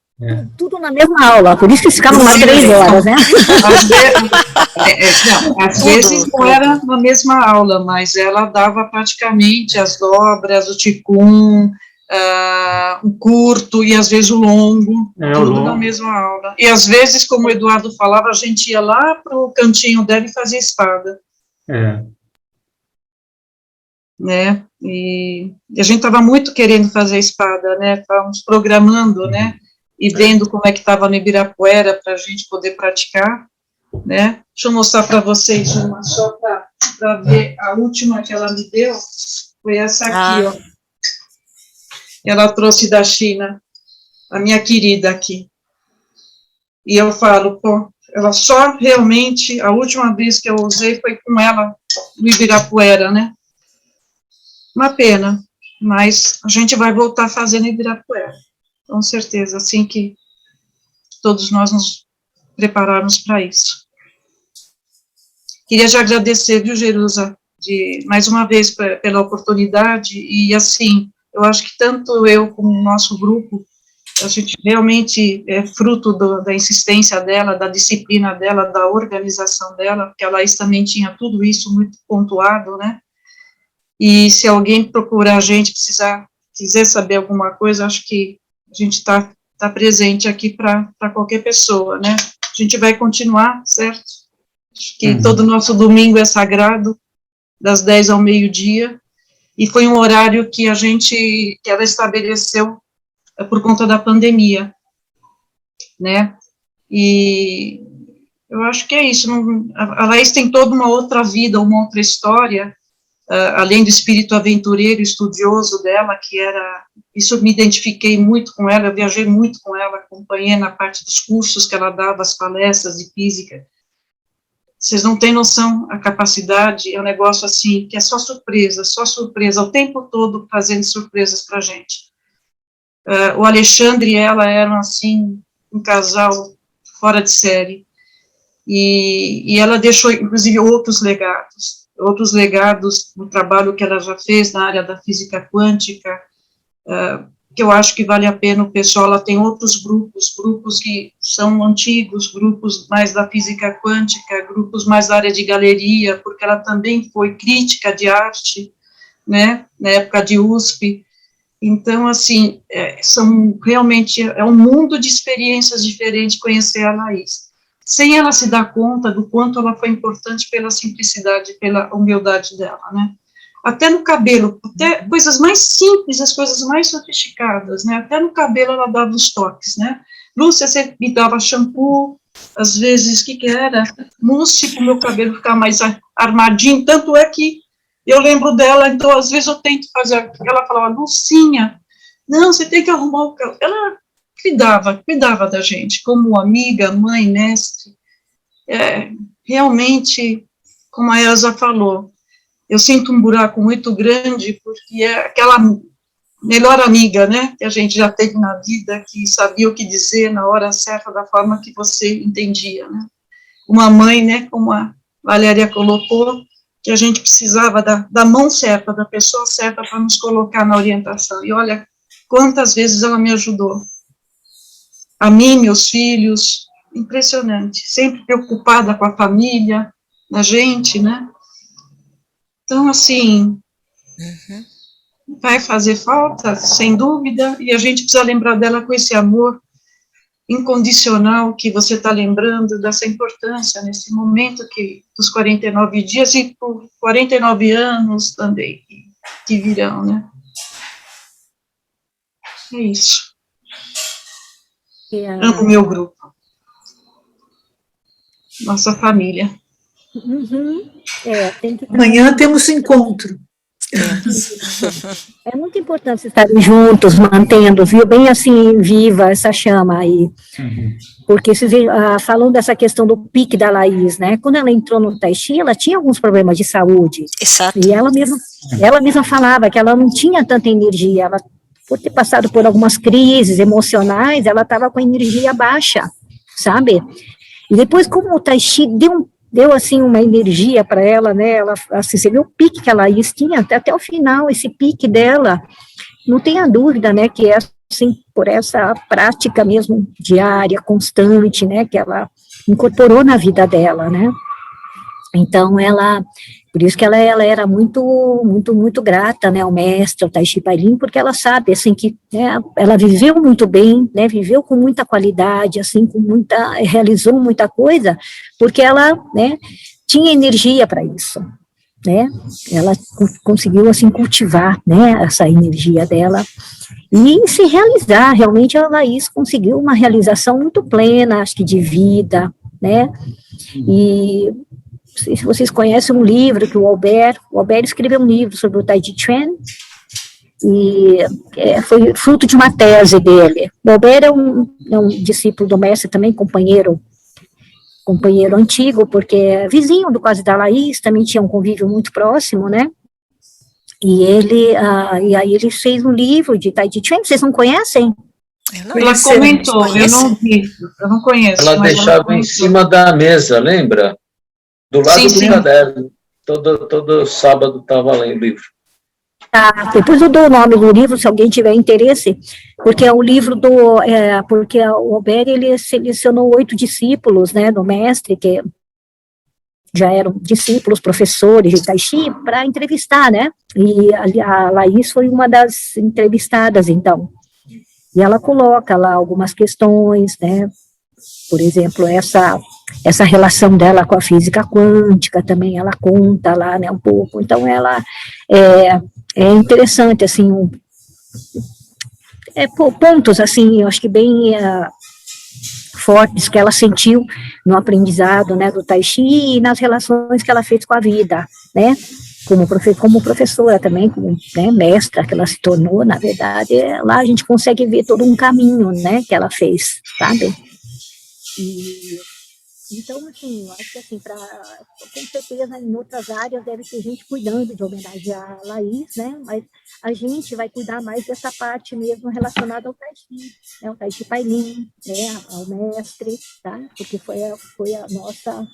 Tudo na mesma aula, por isso que ficavam lá 3 horas, né? Às vezes não era na mesma aula, mas ela dava praticamente as dobras, o Qigong, o curto e às vezes o longo, tudo na mesma aula. E às vezes, como o Eduardo falava, a gente ia lá para o cantinho dela e fazia espada. Né? E a gente estava muito querendo fazer espada, né? Estávamos programando, né? E vendo como é que estava no Ibirapuera para a gente poder praticar, né? Deixa eu mostrar para vocês uma só para ver. A última que ela me deu foi essa aqui, ó. Ela trouxe da China, a minha querida aqui. E eu falo, pô, ela só realmente, a última vez que eu usei foi com ela no Ibirapuera, né? Uma pena, mas a gente vai voltar fazendo Ibirapuera, com certeza, assim que todos nós nos prepararmos para isso. Queria já agradecer, viu, Jerusa, mais uma vez pela oportunidade, e assim, eu acho que tanto eu como o nosso grupo, a gente realmente é fruto da insistência dela, da disciplina dela, da organização dela, porque a Laís também tinha tudo isso muito pontuado, né? E se alguém procurar a gente, quiser saber alguma coisa, acho que a gente está presente aqui para qualquer pessoa, né? A gente vai continuar, certo? Acho que todo nosso domingo é sagrado, das 10 ao meio-dia, e foi um horário que ela estabeleceu por conta da pandemia, né? E Eu acho que é isso. A Laís tem toda uma outra vida, uma outra história, além do espírito aventureiro, estudioso dela, que era... Isso eu me identifiquei muito com ela, eu viajei muito com ela, acompanhei na parte dos cursos que ela dava, as palestras de física. Vocês não têm noção, a capacidade, é um negócio assim, que é só surpresa, o tempo todo trazendo surpresas para a gente. O Alexandre e ela eram, assim, um casal fora de série, e ela deixou, inclusive, outros legados do trabalho que ela já fez na área da física quântica, que eu acho que vale a pena o pessoal. Ela tem outros grupos que são antigos, grupos mais da física quântica, grupos mais da área de galeria, porque ela também foi crítica de arte, né, na época de USP. Então, assim, são realmente, é um mundo de experiências diferentes conhecer a Laís, sem ela se dar conta do quanto ela foi importante pela simplicidade, pela humildade dela, né. Até no cabelo, até coisas mais simples, as coisas mais sofisticadas, né, até no cabelo ela dava os toques, né. Lúcia sempre me dava shampoo, às vezes, o que era? Mousse, para o meu cabelo ficar mais armadinho, tanto é que eu lembro dela, então, às vezes eu tento fazer, ela falava, Lucinha, não, você tem que arrumar o cabelo. Ela cuidava da gente, como amiga, mãe, mestre. Realmente, como a Elza falou, eu sinto um buraco muito grande, porque é aquela melhor amiga, né, que a gente já teve na vida, que sabia o que dizer na hora certa, da forma que você entendia, né. Uma mãe, né, como a Valéria colocou, que a gente precisava da mão certa, da pessoa certa para nos colocar na orientação. E olha quantas vezes ela me ajudou. A mim, meus filhos, impressionante. Sempre preocupada com a família, a gente, né? Então, assim, vai fazer falta, sem dúvida, e a gente precisa lembrar dela com esse amor incondicional que você está lembrando, dessa importância nesse momento dos 49 dias e por 49 anos também, que virão, né? É isso. Amo meu grupo. Nossa família. Amanhã temos encontro. É muito importante estarem juntos, mantendo, viu, bem assim, viva essa chama aí. Porque vocês falam dessa questão do pique da Laís, né? Quando ela entrou no Tai Chi, ela tinha alguns problemas de saúde. Exato. E ela mesma falava que ela não tinha tanta energia. Ela, por ter passado por algumas crises emocionais, ela estava com a energia baixa, sabe? E depois, como o Tai Chi deu assim uma energia para ela, né? Ela, assim, você viu o pique que a Laís tinha até o final, esse pique dela, não tenha dúvida, né? Que é assim, por essa prática mesmo diária, constante, né? Que ela incorporou na vida dela, né? Então, por isso que ela era muito grata, né, ao mestre, ao Tai Chi Pai Lin, porque ela sabe, assim, que, né, ela viveu muito bem, né, viveu com muita qualidade, assim, realizou muita coisa, porque ela, né, tinha energia para isso, né, ela conseguiu, assim, cultivar, né, essa energia dela, e se realizar. Realmente a Laís conseguiu uma realização muito plena, acho que de vida, né, e se vocês conhecem um livro que o Albert escreveu um livro sobre o Tai Chi Chuan, e foi fruto de uma tese dele. O Albert é um discípulo do mestre também, companheiro antigo, porque é vizinho do quase da Laís, também tinha um convívio muito próximo, né, e aí ele fez um livro de Tai Chi Chuan. Vocês não conhecem? Ela comentou, eu não vi, eu não conheço. Ela deixava em cima da mesa, lembra? Do lado do caderno. Todo sábado estava lendo o livro. Depois eu dou o nome do livro, se alguém tiver interesse, porque é o livro porque o Albert, ele selecionou 8 discípulos, né, do mestre, que já eram discípulos, professores de Tai Chi, para entrevistar, né, e a Laís foi uma das entrevistadas, então, e ela coloca lá algumas questões, né, por exemplo, essa relação dela com a física quântica também, ela conta lá, né, um pouco. Então, ela é interessante, assim, pontos, assim, eu acho que bem fortes que ela sentiu no aprendizado, né, do Tai Chi e nas relações que ela fez com a vida, né, como professora também, como, né, mestra que ela se tornou, na verdade, lá a gente consegue ver todo um caminho, né, que ela fez, sabe? E, então, assim, eu acho que, assim, com certeza, em outras áreas deve ter gente cuidando de homenagear a Laís, né, mas a gente vai cuidar mais dessa parte mesmo relacionada ao Tai Chi, né, o Tai Chi Pai Lin, né, ao mestre, tá, porque foi a nossa,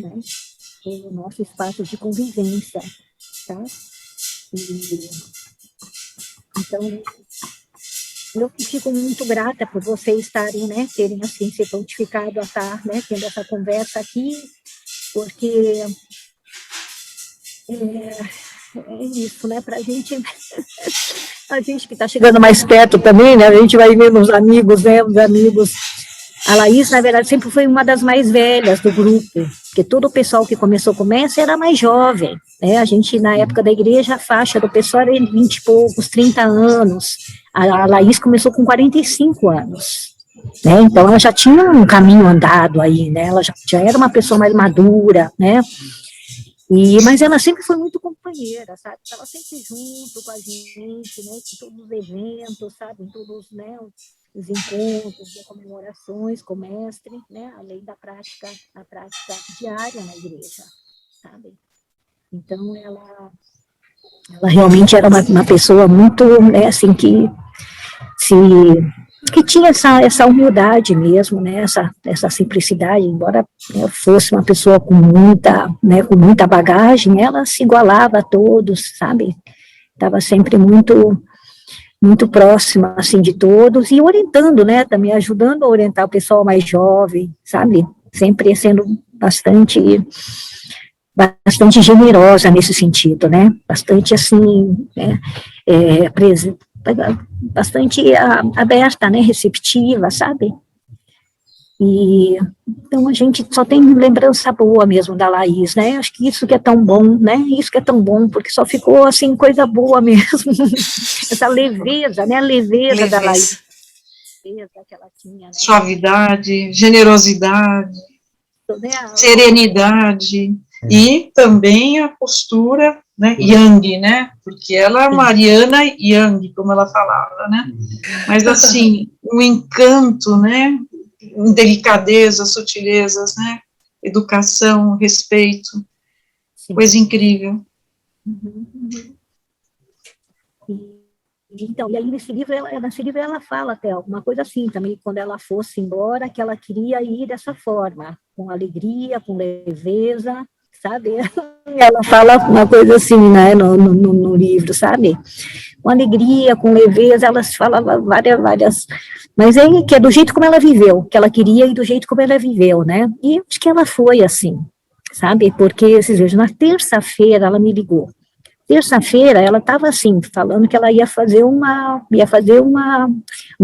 né, foi o nosso espaço de convivência, tá, e, então, eu fico muito grata por vocês estarem, né, terem, assim, se prontificado a estar, né, tendo essa conversa aqui, porque é isso, né, pra gente, a gente que está chegando mais perto também, né, a gente vai vendo os amigos, né, a Laís, na verdade, sempre foi uma das mais velhas do grupo, porque todo o pessoal que começou com essa era mais jovem, né, a gente, na época da igreja, a faixa do pessoal era 20 e poucos, 30 anos, a Laís começou com 45 anos, né, então ela já tinha um caminho andado aí, né, ela já era uma pessoa mais madura, né, mas ela sempre foi muito companheira, sabe, estava sempre junto com a gente, né, em todos os eventos, sabe, em todos, né, os encontros, as comemorações com o mestre, né, além da prática, a prática diária na igreja, sabe, então ela realmente era uma pessoa muito, né, assim, que tinha essa humildade mesmo, né, essa simplicidade, embora, né, fosse uma pessoa com muita bagagem, ela se igualava a todos, sabe, estava sempre muito próxima, assim, de todos, e orientando, né, também ajudando a orientar o pessoal mais jovem, sabe, sempre sendo bastante generosa nesse sentido, né, bastante, assim, né, bastante aberta, né, receptiva, sabe, e então a gente só tem lembrança boa mesmo da Laís, né, acho que isso que é tão bom, né, isso que é tão bom, porque só ficou, assim, coisa boa mesmo, essa leveza, né, a leveza da Laís, que ela tinha, né? Suavidade, generosidade, né, serenidade, e também a postura, né, yang, né, porque ela é Mariana Yang, como ela falava, né, mas assim, o encanto, né, delicadeza, sutilezas, né, educação, respeito, sim. Coisa incrível. Então, e aí nesse livro ela fala até alguma coisa assim também, quando ela fosse embora, que ela queria ir dessa forma, com alegria, com leveza, sabe? Ela fala uma coisa assim, né, no livro, sabe? Com alegria, com leveza, ela fala várias, mas é que é do jeito como ela viveu, que ela queria e do jeito como ela viveu, né? E acho que ela foi assim, sabe? Porque, vocês vejam, na terça-feira ela me ligou. Terça-feira ela estava assim, falando que ela ia fazer uma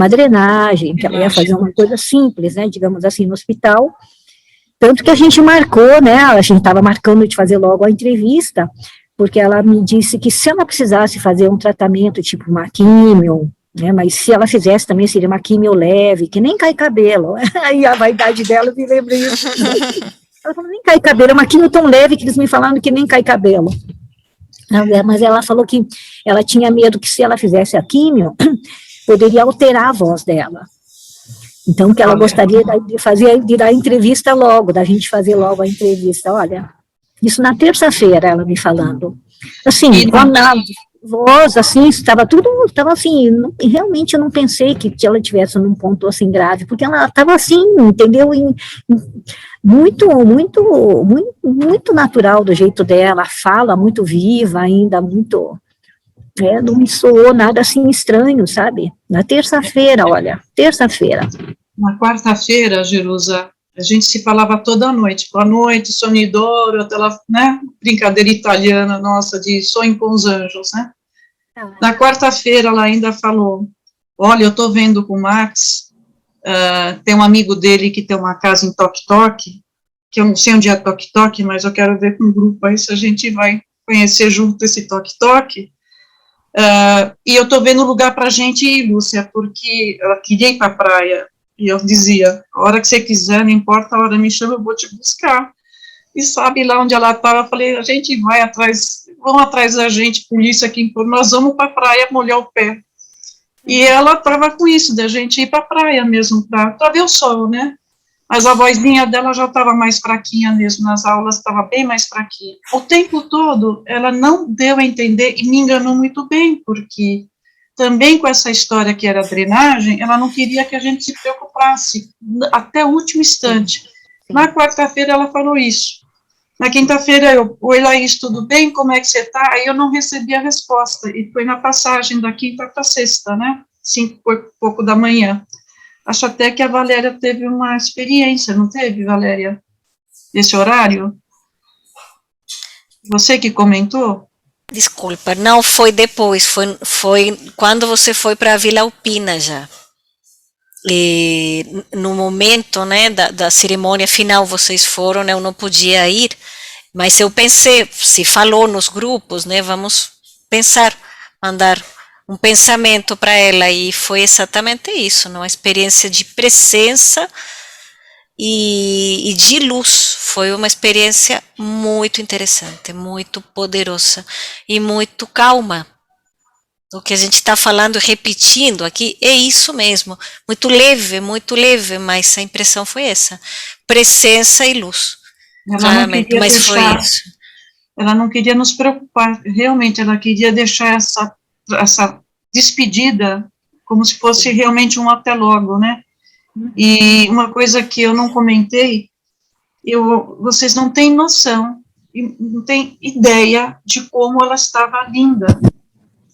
drenagem, que ela ia fazer uma coisa simples, né, digamos assim, no hospital, tanto que a gente marcou, né, a gente estava marcando de fazer logo a entrevista, porque ela me disse que se ela precisasse fazer um tratamento, tipo uma químio, né, mas se ela fizesse também seria uma químio leve, que nem cai cabelo, aí a vaidade dela me lembra isso. Ela falou, nem cai cabelo, é uma químio tão leve que eles me falaram que nem cai cabelo. Mas ela falou que ela tinha medo que se ela fizesse a químio, poderia alterar a voz dela. Então, que ela gostaria de dar a entrevista logo, da gente fazer logo a entrevista. Olha, isso na terça-feira, ela me falando. Assim, com a voz, assim, estava assim, realmente eu não pensei que ela estivesse num ponto, assim, grave, porque ela estava assim, entendeu, muito natural do jeito dela, fala muito viva ainda, muito, não me soou nada, assim, estranho, sabe, na terça-feira, olha, terça-feira. Na quarta-feira, Jerusa, a gente se falava toda noite, boa noite, sonidoro, aquela, né, brincadeira italiana nossa de sonho com os anjos, né? Na quarta-feira ela ainda falou, olha, eu estou vendo com o Max, tem um amigo dele que tem uma casa em Toque-Toque, que eu não sei onde é Toque-Toque, mas eu quero ver com o grupo aí se a gente vai conhecer junto esse Toque-Toque, e eu estou vendo lugar para a gente ir, Lúcia, porque ela queria ir para a praia, E eu dizia, a hora que você quiser, não importa a hora, me chama, eu vou te buscar. E sabe lá onde ela estava, eu falei, a gente vai atrás, vão atrás da gente, polícia aqui, nós vamos para a praia molhar o pé. E ela estava com isso, da gente ir para a praia mesmo, para ver o sol, né? Mas a vozinha dela já estava mais fraquinha mesmo, nas aulas estava bem mais fraquinha. O tempo todo, ela não deu a entender e me enganou muito bem, porque também com essa história que era a drenagem, ela não queria que a gente se preocupasse até o último instante. Na quarta-feira ela falou isso. Na quinta-feira oi Laís, tudo bem? Como é que você está? Aí eu não recebi a resposta, e foi na passagem da quinta para sexta, né? 5 e pouco da manhã. Acho até que a Valéria teve uma experiência, não teve, Valéria? Esse horário? Você que comentou? Desculpa, não foi depois, foi quando você foi para a Vila Alpina já. E no momento, né, da cerimônia final vocês foram, né, eu não podia ir, mas eu pensei, se falou nos grupos, né, vamos pensar, mandar um pensamento para ela, e foi exatamente isso, uma experiência de presença e de luz. Foi uma experiência muito interessante, muito poderosa e muito calma. O que a gente está falando, repetindo aqui, é isso mesmo, muito leve, mas a impressão foi essa, presença e luz, Ela claramente, mas foi isso. Ela não queria nos preocupar, realmente, ela queria deixar essa despedida como se fosse realmente um até logo, né? E uma coisa que eu não comentei, vocês não têm noção, não têm ideia de como ela estava linda,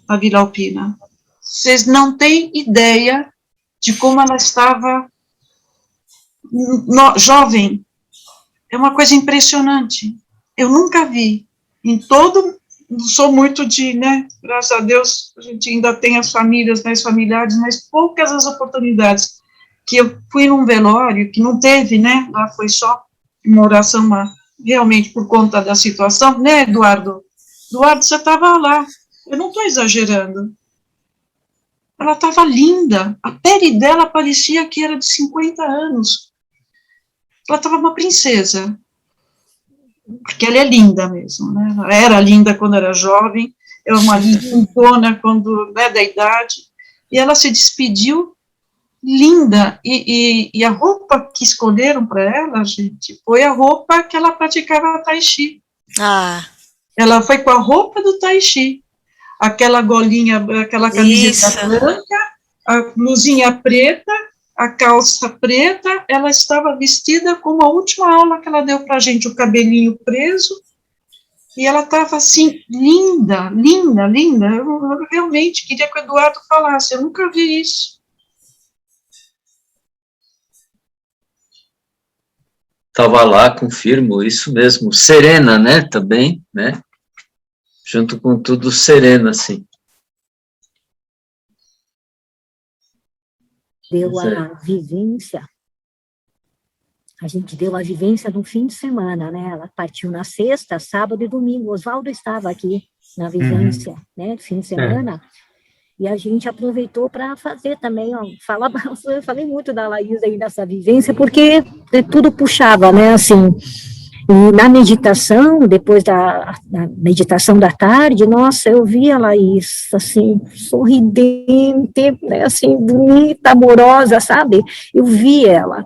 a Vila Alpina. Vocês não têm ideia de como ela estava jovem. É uma coisa impressionante. Eu nunca vi. Não sou muito de, né, graças a Deus, a gente ainda tem as famílias, né, os familiares, mas poucas as oportunidades que eu fui num velório, que não teve, né, lá foi só uma oração, realmente por conta da situação, né, Eduardo? Eduardo, você estava lá. Eu não estou exagerando. Ela estava linda. A pele dela parecia que era de 50 anos. Ela estava uma princesa. Porque ela é linda mesmo, né? Ela era linda quando era jovem, é uma lindona quando, né, da idade. E ela se despediu linda. E a roupa que escolheram para ela, gente, foi a roupa que ela praticava tai chi. Ela foi com a roupa do tai chi. Aquela golinha, aquela camiseta branca, a blusinha preta, a calça preta, ela estava vestida como a última aula que ela deu para a gente, o cabelinho preso, e ela estava assim, linda, linda, linda. Eu realmente queria que o Eduardo falasse, eu nunca vi isso. Estava lá, confirmo, isso mesmo, serena, né, também, né? Junto com tudo serena, assim. Deu a vivência, a gente deu a vivência no fim de semana, né? Ela partiu na sexta, sábado e domingo. O Oswaldo estava aqui na vivência, né? Fim de semana. E a gente aproveitou para fazer também, ó, eu falei muito da Laís aí nessa vivência, porque tudo puxava, né? Assim. E na meditação, depois da meditação da tarde, nossa, eu vi a Laís, assim, sorridente, né, assim, bonita, amorosa, sabe? Eu vi ela.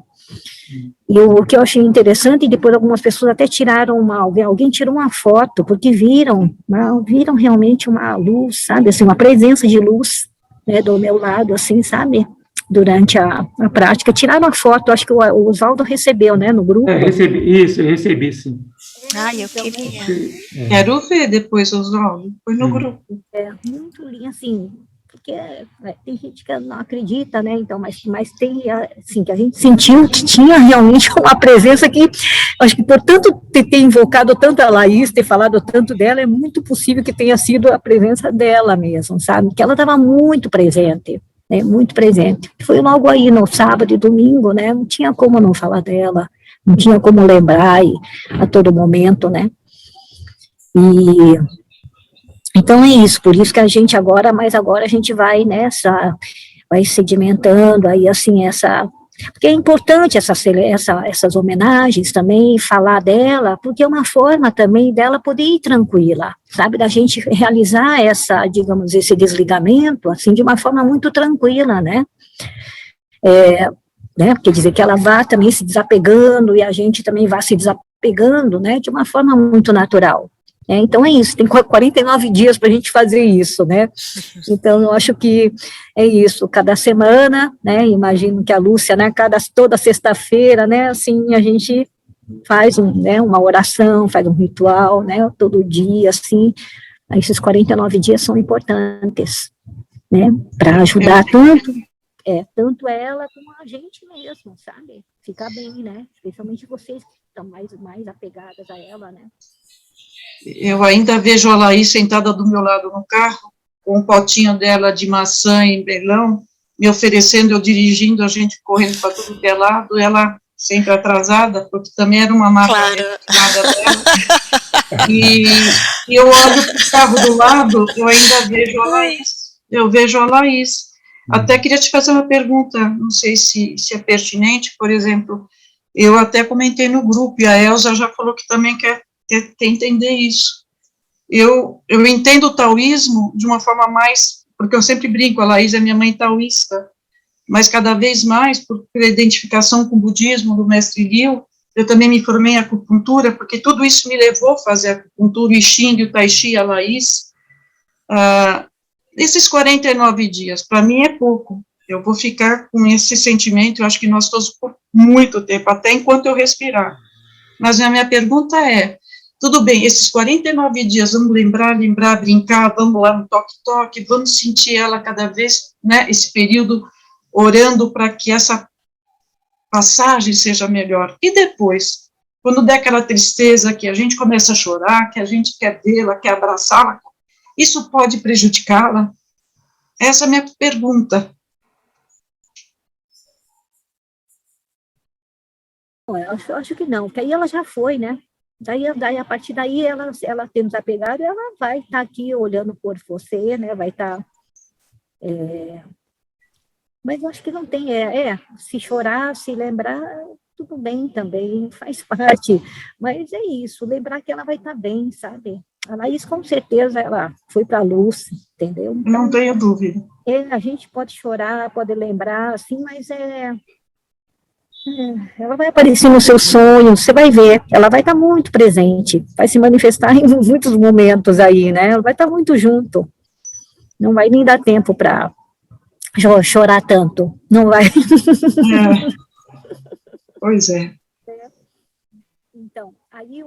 E o que eu achei interessante, e depois algumas pessoas até tiraram alguém tirou uma foto, porque viram realmente uma luz, sabe, assim, uma presença de luz, né, do meu lado, assim, sabe? Durante a prática, tiraram a foto, acho que o Oswaldo recebeu, né, no grupo. Eu recebi, sim. Eu queria. Quero ver depois, Oswaldo, foi no grupo. Muito lindo, assim, porque tem gente que não acredita, né, então, mas tem, assim, que a gente sentiu que tinha realmente uma presença que, acho que por tanto ter invocado tanto a Laís, ter falado tanto dela, é muito possível que tenha sido a presença dela mesmo, sabe, que ela estava muito presente. Muito presente. Foi logo aí no sábado e domingo, né? Não tinha como não falar dela, não tinha como lembrar a todo momento, né? E então é isso, por isso que a gente agora a gente vai vai sedimentando aí assim Porque é importante essas homenagens também, falar dela, porque é uma forma também dela poder ir tranquila, sabe, da gente realizar digamos, esse desligamento, assim, de uma forma muito tranquila, né, porque dizer que ela vá também se desapegando, e a gente também vá se desapegando, né, de uma forma muito natural. Então é isso, tem 49 dias para a gente fazer isso, né? Então eu acho que é isso, cada semana, né? Imagino que a Lúcia, né? Toda sexta-feira, né? Assim, a gente faz uma oração, faz um ritual, né? Todo dia, assim. Esses 49 dias são importantes, né? Para ajudar tanto ela como a gente mesmo, sabe? Ficar bem, né? Especialmente vocês que estão mais apegadas a ela, né? Eu ainda vejo a Laís sentada do meu lado no carro, com um potinho dela de maçã em melão, me oferecendo, eu dirigindo, a gente correndo para tudo que é lado, ela sempre atrasada, porque também era uma marca registrada dela. E eu olho para o carro do lado, eu ainda vejo a Laís. Eu vejo a Laís. Até queria te fazer uma pergunta, não sei se é pertinente, por exemplo, eu até comentei no grupo, e a Elza já falou que também quer entender isso. Eu entendo o taoísmo de uma forma mais, porque eu sempre brinco, a Laís é minha mãe taoísta, mas cada vez mais, por identificação com o budismo do mestre Liu, eu também me formei em acupuntura, porque tudo isso me levou a fazer acupuntura, o I Ching, o Tai Chi, a Laís. Esses 49 dias, para mim é pouco, eu vou ficar com esse sentimento, eu acho que nós todos por muito tempo, até enquanto eu respirar. Mas a minha pergunta é, tudo bem, esses 49 dias, vamos lembrar, brincar, vamos lá no toque-toque, vamos sentir ela cada vez, né, esse período, orando para que essa passagem seja melhor. E depois, quando der aquela tristeza, que a gente começa a chorar, que a gente quer vê-la, quer abraçá-la, isso pode prejudicá-la? Essa é a minha pergunta. Eu acho que não, porque aí ela já foi, né? Daí a partir daí, ela tendo desapegado, ela vai estar aqui olhando por você, né? Vai estar... Mas eu acho que não tem... se chorar, se lembrar, tudo bem também, faz parte. Mas é isso, lembrar que ela vai estar bem, sabe? A Laís, com certeza, ela foi para a luz, entendeu? Então, não tenho dúvida. A gente pode chorar, pode lembrar, assim, mas ela vai aparecer no seu sonho, você vai ver, ela vai estar muito presente, vai se manifestar em muitos momentos aí, né? Ela vai estar muito junto. Não vai nem dar tempo para chorar tanto, não vai. Pois é. Então, aí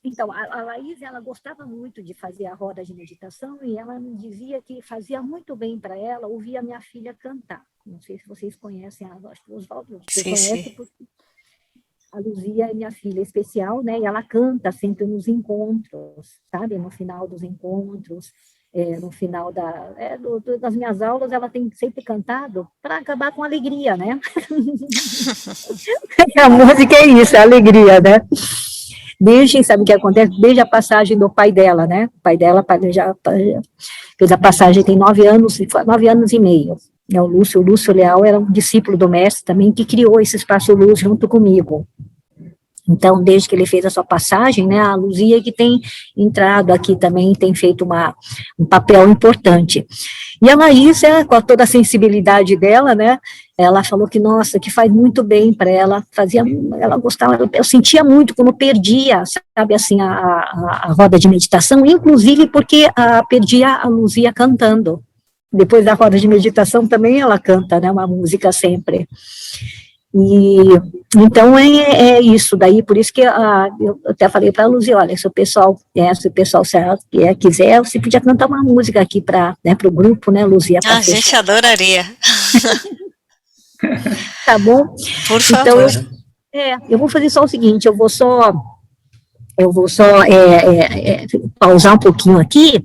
então, a Laís, ela gostava muito de fazer a roda de meditação e ela me dizia que fazia muito bem para ela ouvir a minha filha cantar. Não sei se vocês conhecem, acho que o Oswaldo conhece, porque a Luzia é minha filha especial, né? E ela canta sempre nos encontros, sabe? No final dos encontros, no final das minhas aulas, ela tem sempre cantado para acabar com alegria, né? A música é isso, é alegria, né? Sabe o que acontece? Desde a passagem do pai dela, né? O pai dela já fez a passagem, tem 9 anos e meio. O Lúcio Leal era um discípulo do mestre também, que criou esse Espaço Luz junto comigo. Então, desde que ele fez a sua passagem, né, a Luzia que tem entrado aqui também, tem feito um papel importante. E a Laís, com toda a sensibilidade dela, né, ela falou que, nossa, que faz muito bem para ela, ela gostava, eu sentia muito quando perdia, sabe, assim, a roda de meditação, inclusive porque perdia a Luzia cantando. Depois da roda de meditação também ela canta, né, uma música sempre. E então é isso daí, por isso que eu até falei para a Luzia, olha, se o pessoal se ela quiser, você podia cantar uma música aqui para o grupo, né, Luzia? A gente adoraria. Tá bom? Por favor. Então, eu vou fazer só o seguinte, eu vou só pausar um pouquinho aqui,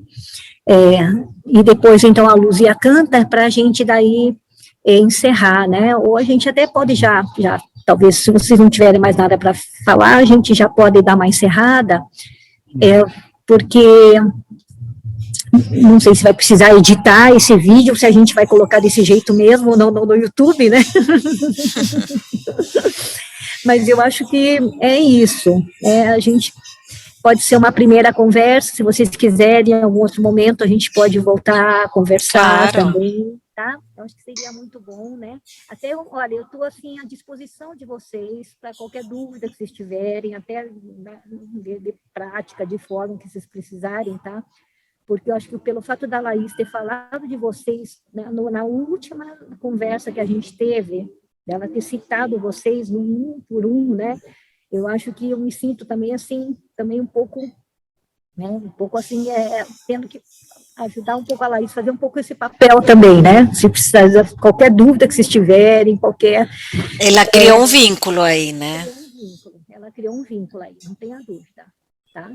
e depois, então, a Luzia canta para a gente daí encerrar, né? Ou a gente até pode já talvez, se vocês não tiverem mais nada para falar, a gente já pode dar uma encerrada, porque não sei se vai precisar editar esse vídeo, se a gente vai colocar desse jeito mesmo ou não no YouTube, né? Mas eu acho que é isso. A gente pode ser uma primeira conversa, se vocês quiserem, em algum outro momento, a gente pode voltar a conversar também, tá? Eu acho que seria muito bom, né? Até, olha, eu estou, assim, à disposição de vocês, para qualquer dúvida que vocês tiverem, até de prática, de forma que vocês precisarem, tá? Porque eu acho que pelo fato da Laís ter falado de vocês, né, na última conversa que a gente teve, dela ter citado vocês no 1 por 1, né? Eu acho que eu me sinto também assim, também um pouco, né? Um pouco assim, tendo que ajudar um pouco a Laís, fazer um pouco esse papel também, né? Se precisar, qualquer dúvida que vocês tiverem, qualquer... Ela criou um vínculo aí, né? Ela criou um vínculo aí, não tenha dúvida, tá?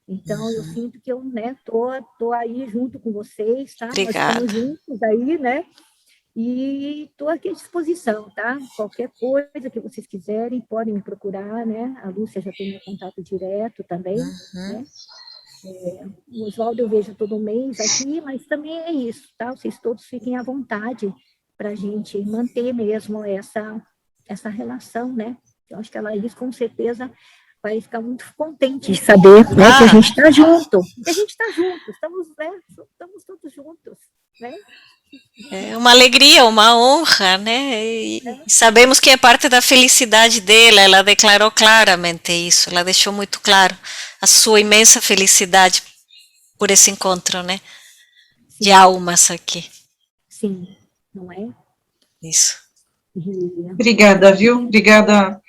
Então, eu sinto que eu, né, tô aí junto com vocês, tá? Obrigada. Nós estamos juntos aí, né? E estou aqui à disposição, tá? Qualquer coisa que vocês quiserem, podem me procurar, né? A Lúcia já tem meu contato direto também, né? O Oswaldo eu vejo todo mês aqui, mas também é isso, tá? Vocês todos fiquem à vontade para a gente manter mesmo essa relação, né? Eu acho que a Laís, com certeza, vai ficar muito contente de saber, né, que a gente está junto, estamos todos juntos, né? É uma alegria, uma honra, né? E sabemos que é parte da felicidade dela, ela declarou claramente isso, ela deixou muito claro a sua imensa felicidade por esse encontro, né? Sim. De almas aqui. Sim, não é? Isso. Obrigada, viu? Obrigada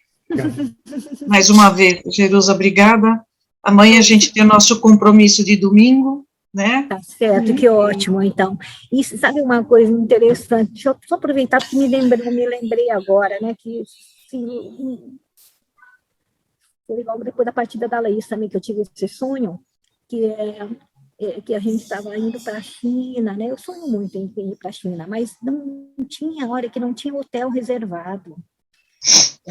mais uma vez, Jerusa, obrigada. Amanhã a gente tem o nosso compromisso de domingo, né? Tá certo, que ótimo, então. E sabe uma coisa interessante? Deixa eu só aproveitar porque me lembrei agora, né, que assim, foi logo depois da partida da Laís também que eu tive esse sonho, que a gente estava indo para a China, né? Eu sonho muito em ir para a China, mas não tinha hora que não tinha hotel reservado.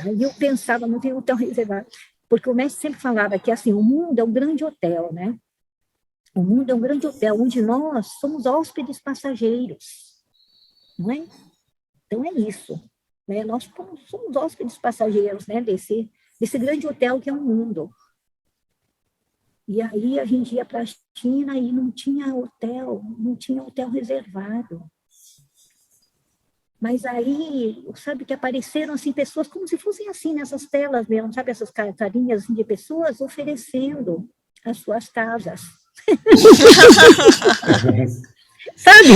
Aí eu pensava, não tem hotel reservado, porque o mestre sempre falava que assim, o mundo é um grande hotel, né? O mundo é um grande hotel, onde nós somos hóspedes passageiros, não é? Então é isso, né? Nós somos hóspedes passageiros, né? Desse grande hotel que é o mundo. E aí a gente ia para a China e não tinha hotel reservado. Mas aí, sabe, que apareceram assim pessoas como se fossem assim nessas telas mesmo, sabe, essas carinhas assim, de pessoas oferecendo as suas casas. Sabe?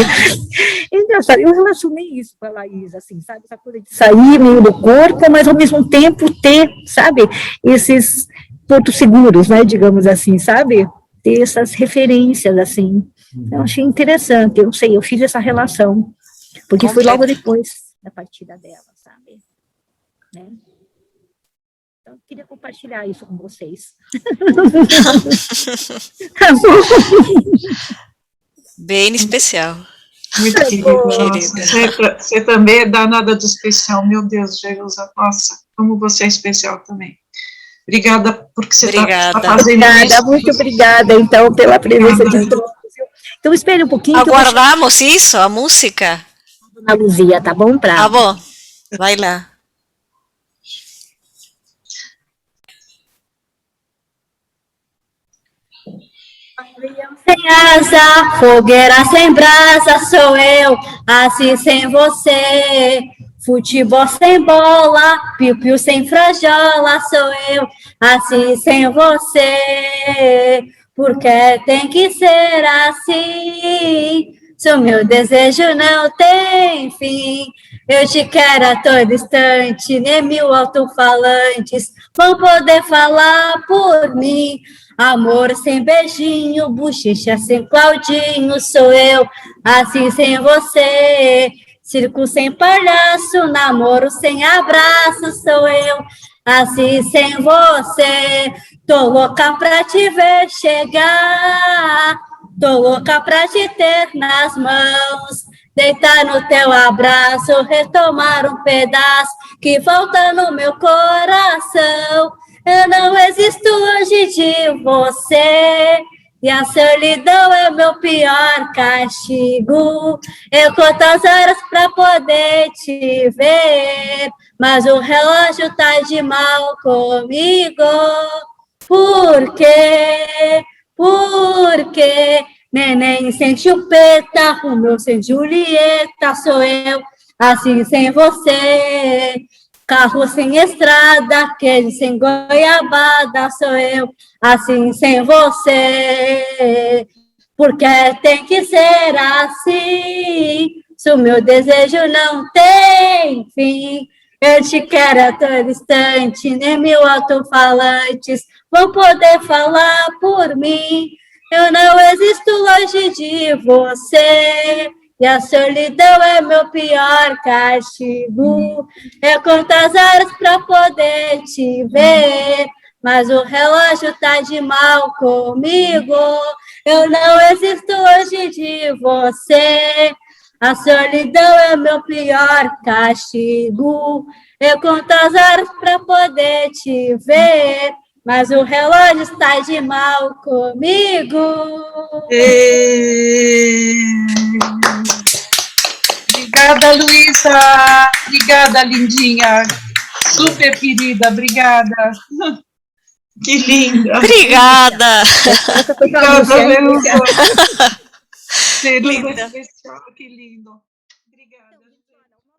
Engraçado, eu relacionei isso com a Laís, assim, sabe, essa coisa de sair meio do corpo, mas ao mesmo tempo ter, sabe, esses portos seguros, né, digamos assim, sabe, ter essas referências, assim. Eu achei interessante, eu não sei, eu fiz essa relação, porque foi logo depois da partida dela, sabe, né? Então, eu queria compartilhar isso com vocês. Bem especial. Muito querida. Você também é danada de especial, meu Deus, Jerusa, nossa, como você é especial também. Obrigada porque você está fazendo isso. Muito obrigada, então, pela presença de todos. Então, espere um pouquinho. Aguardamos isso, a música. Dona Luzia, tá bom? Tá bom, vai lá. Sem asa, fogueira sem brasa, sou eu, assim sem você. Futebol sem bola, piu-piu sem frajola, sou eu, assim sem você. Porque tem que ser assim, se o meu desejo não tem fim. Eu te quero a todo instante, nem 1000 alto-falantes vão poder falar por mim. Amor sem beijinho, bochecha sem Claudinho, sou eu, assim sem você. Circo sem palhaço, namoro sem abraço, sou eu, assim sem você. Tô louca pra te ver chegar, tô louca pra te ter nas mãos, deitar no teu abraço, retomar um pedaço que falta no meu coração. Eu não existo longe de você, e a solidão é meu pior castigo. Eu conto as horas pra poder te ver, mas o relógio tá de mal comigo. Por quê? Por quê? Neném sem chupeta, Romeu sem Julieta, sou eu, assim sem você. Carro sem estrada, queijo sem goiabada, sou eu, assim sem você. Porque tem que ser assim, se o meu desejo não tem fim. Eu te quero a todo instante, nem mil alto-falantes vão poder falar por mim. Eu não existo longe de você, e a solidão é meu pior castigo. Eu conto as horas pra poder te ver, mas o relógio tá de mal comigo. Eu não existo longe de você, a solidão é meu pior castigo. Eu conto as horas pra poder te ver, mas o relógio está de mal comigo. Obrigada, Luísa. Obrigada, lindinha. Super querida, obrigada. Que linda. Obrigada. Obrigada, Ceruza. Ceruza especial, que lindo.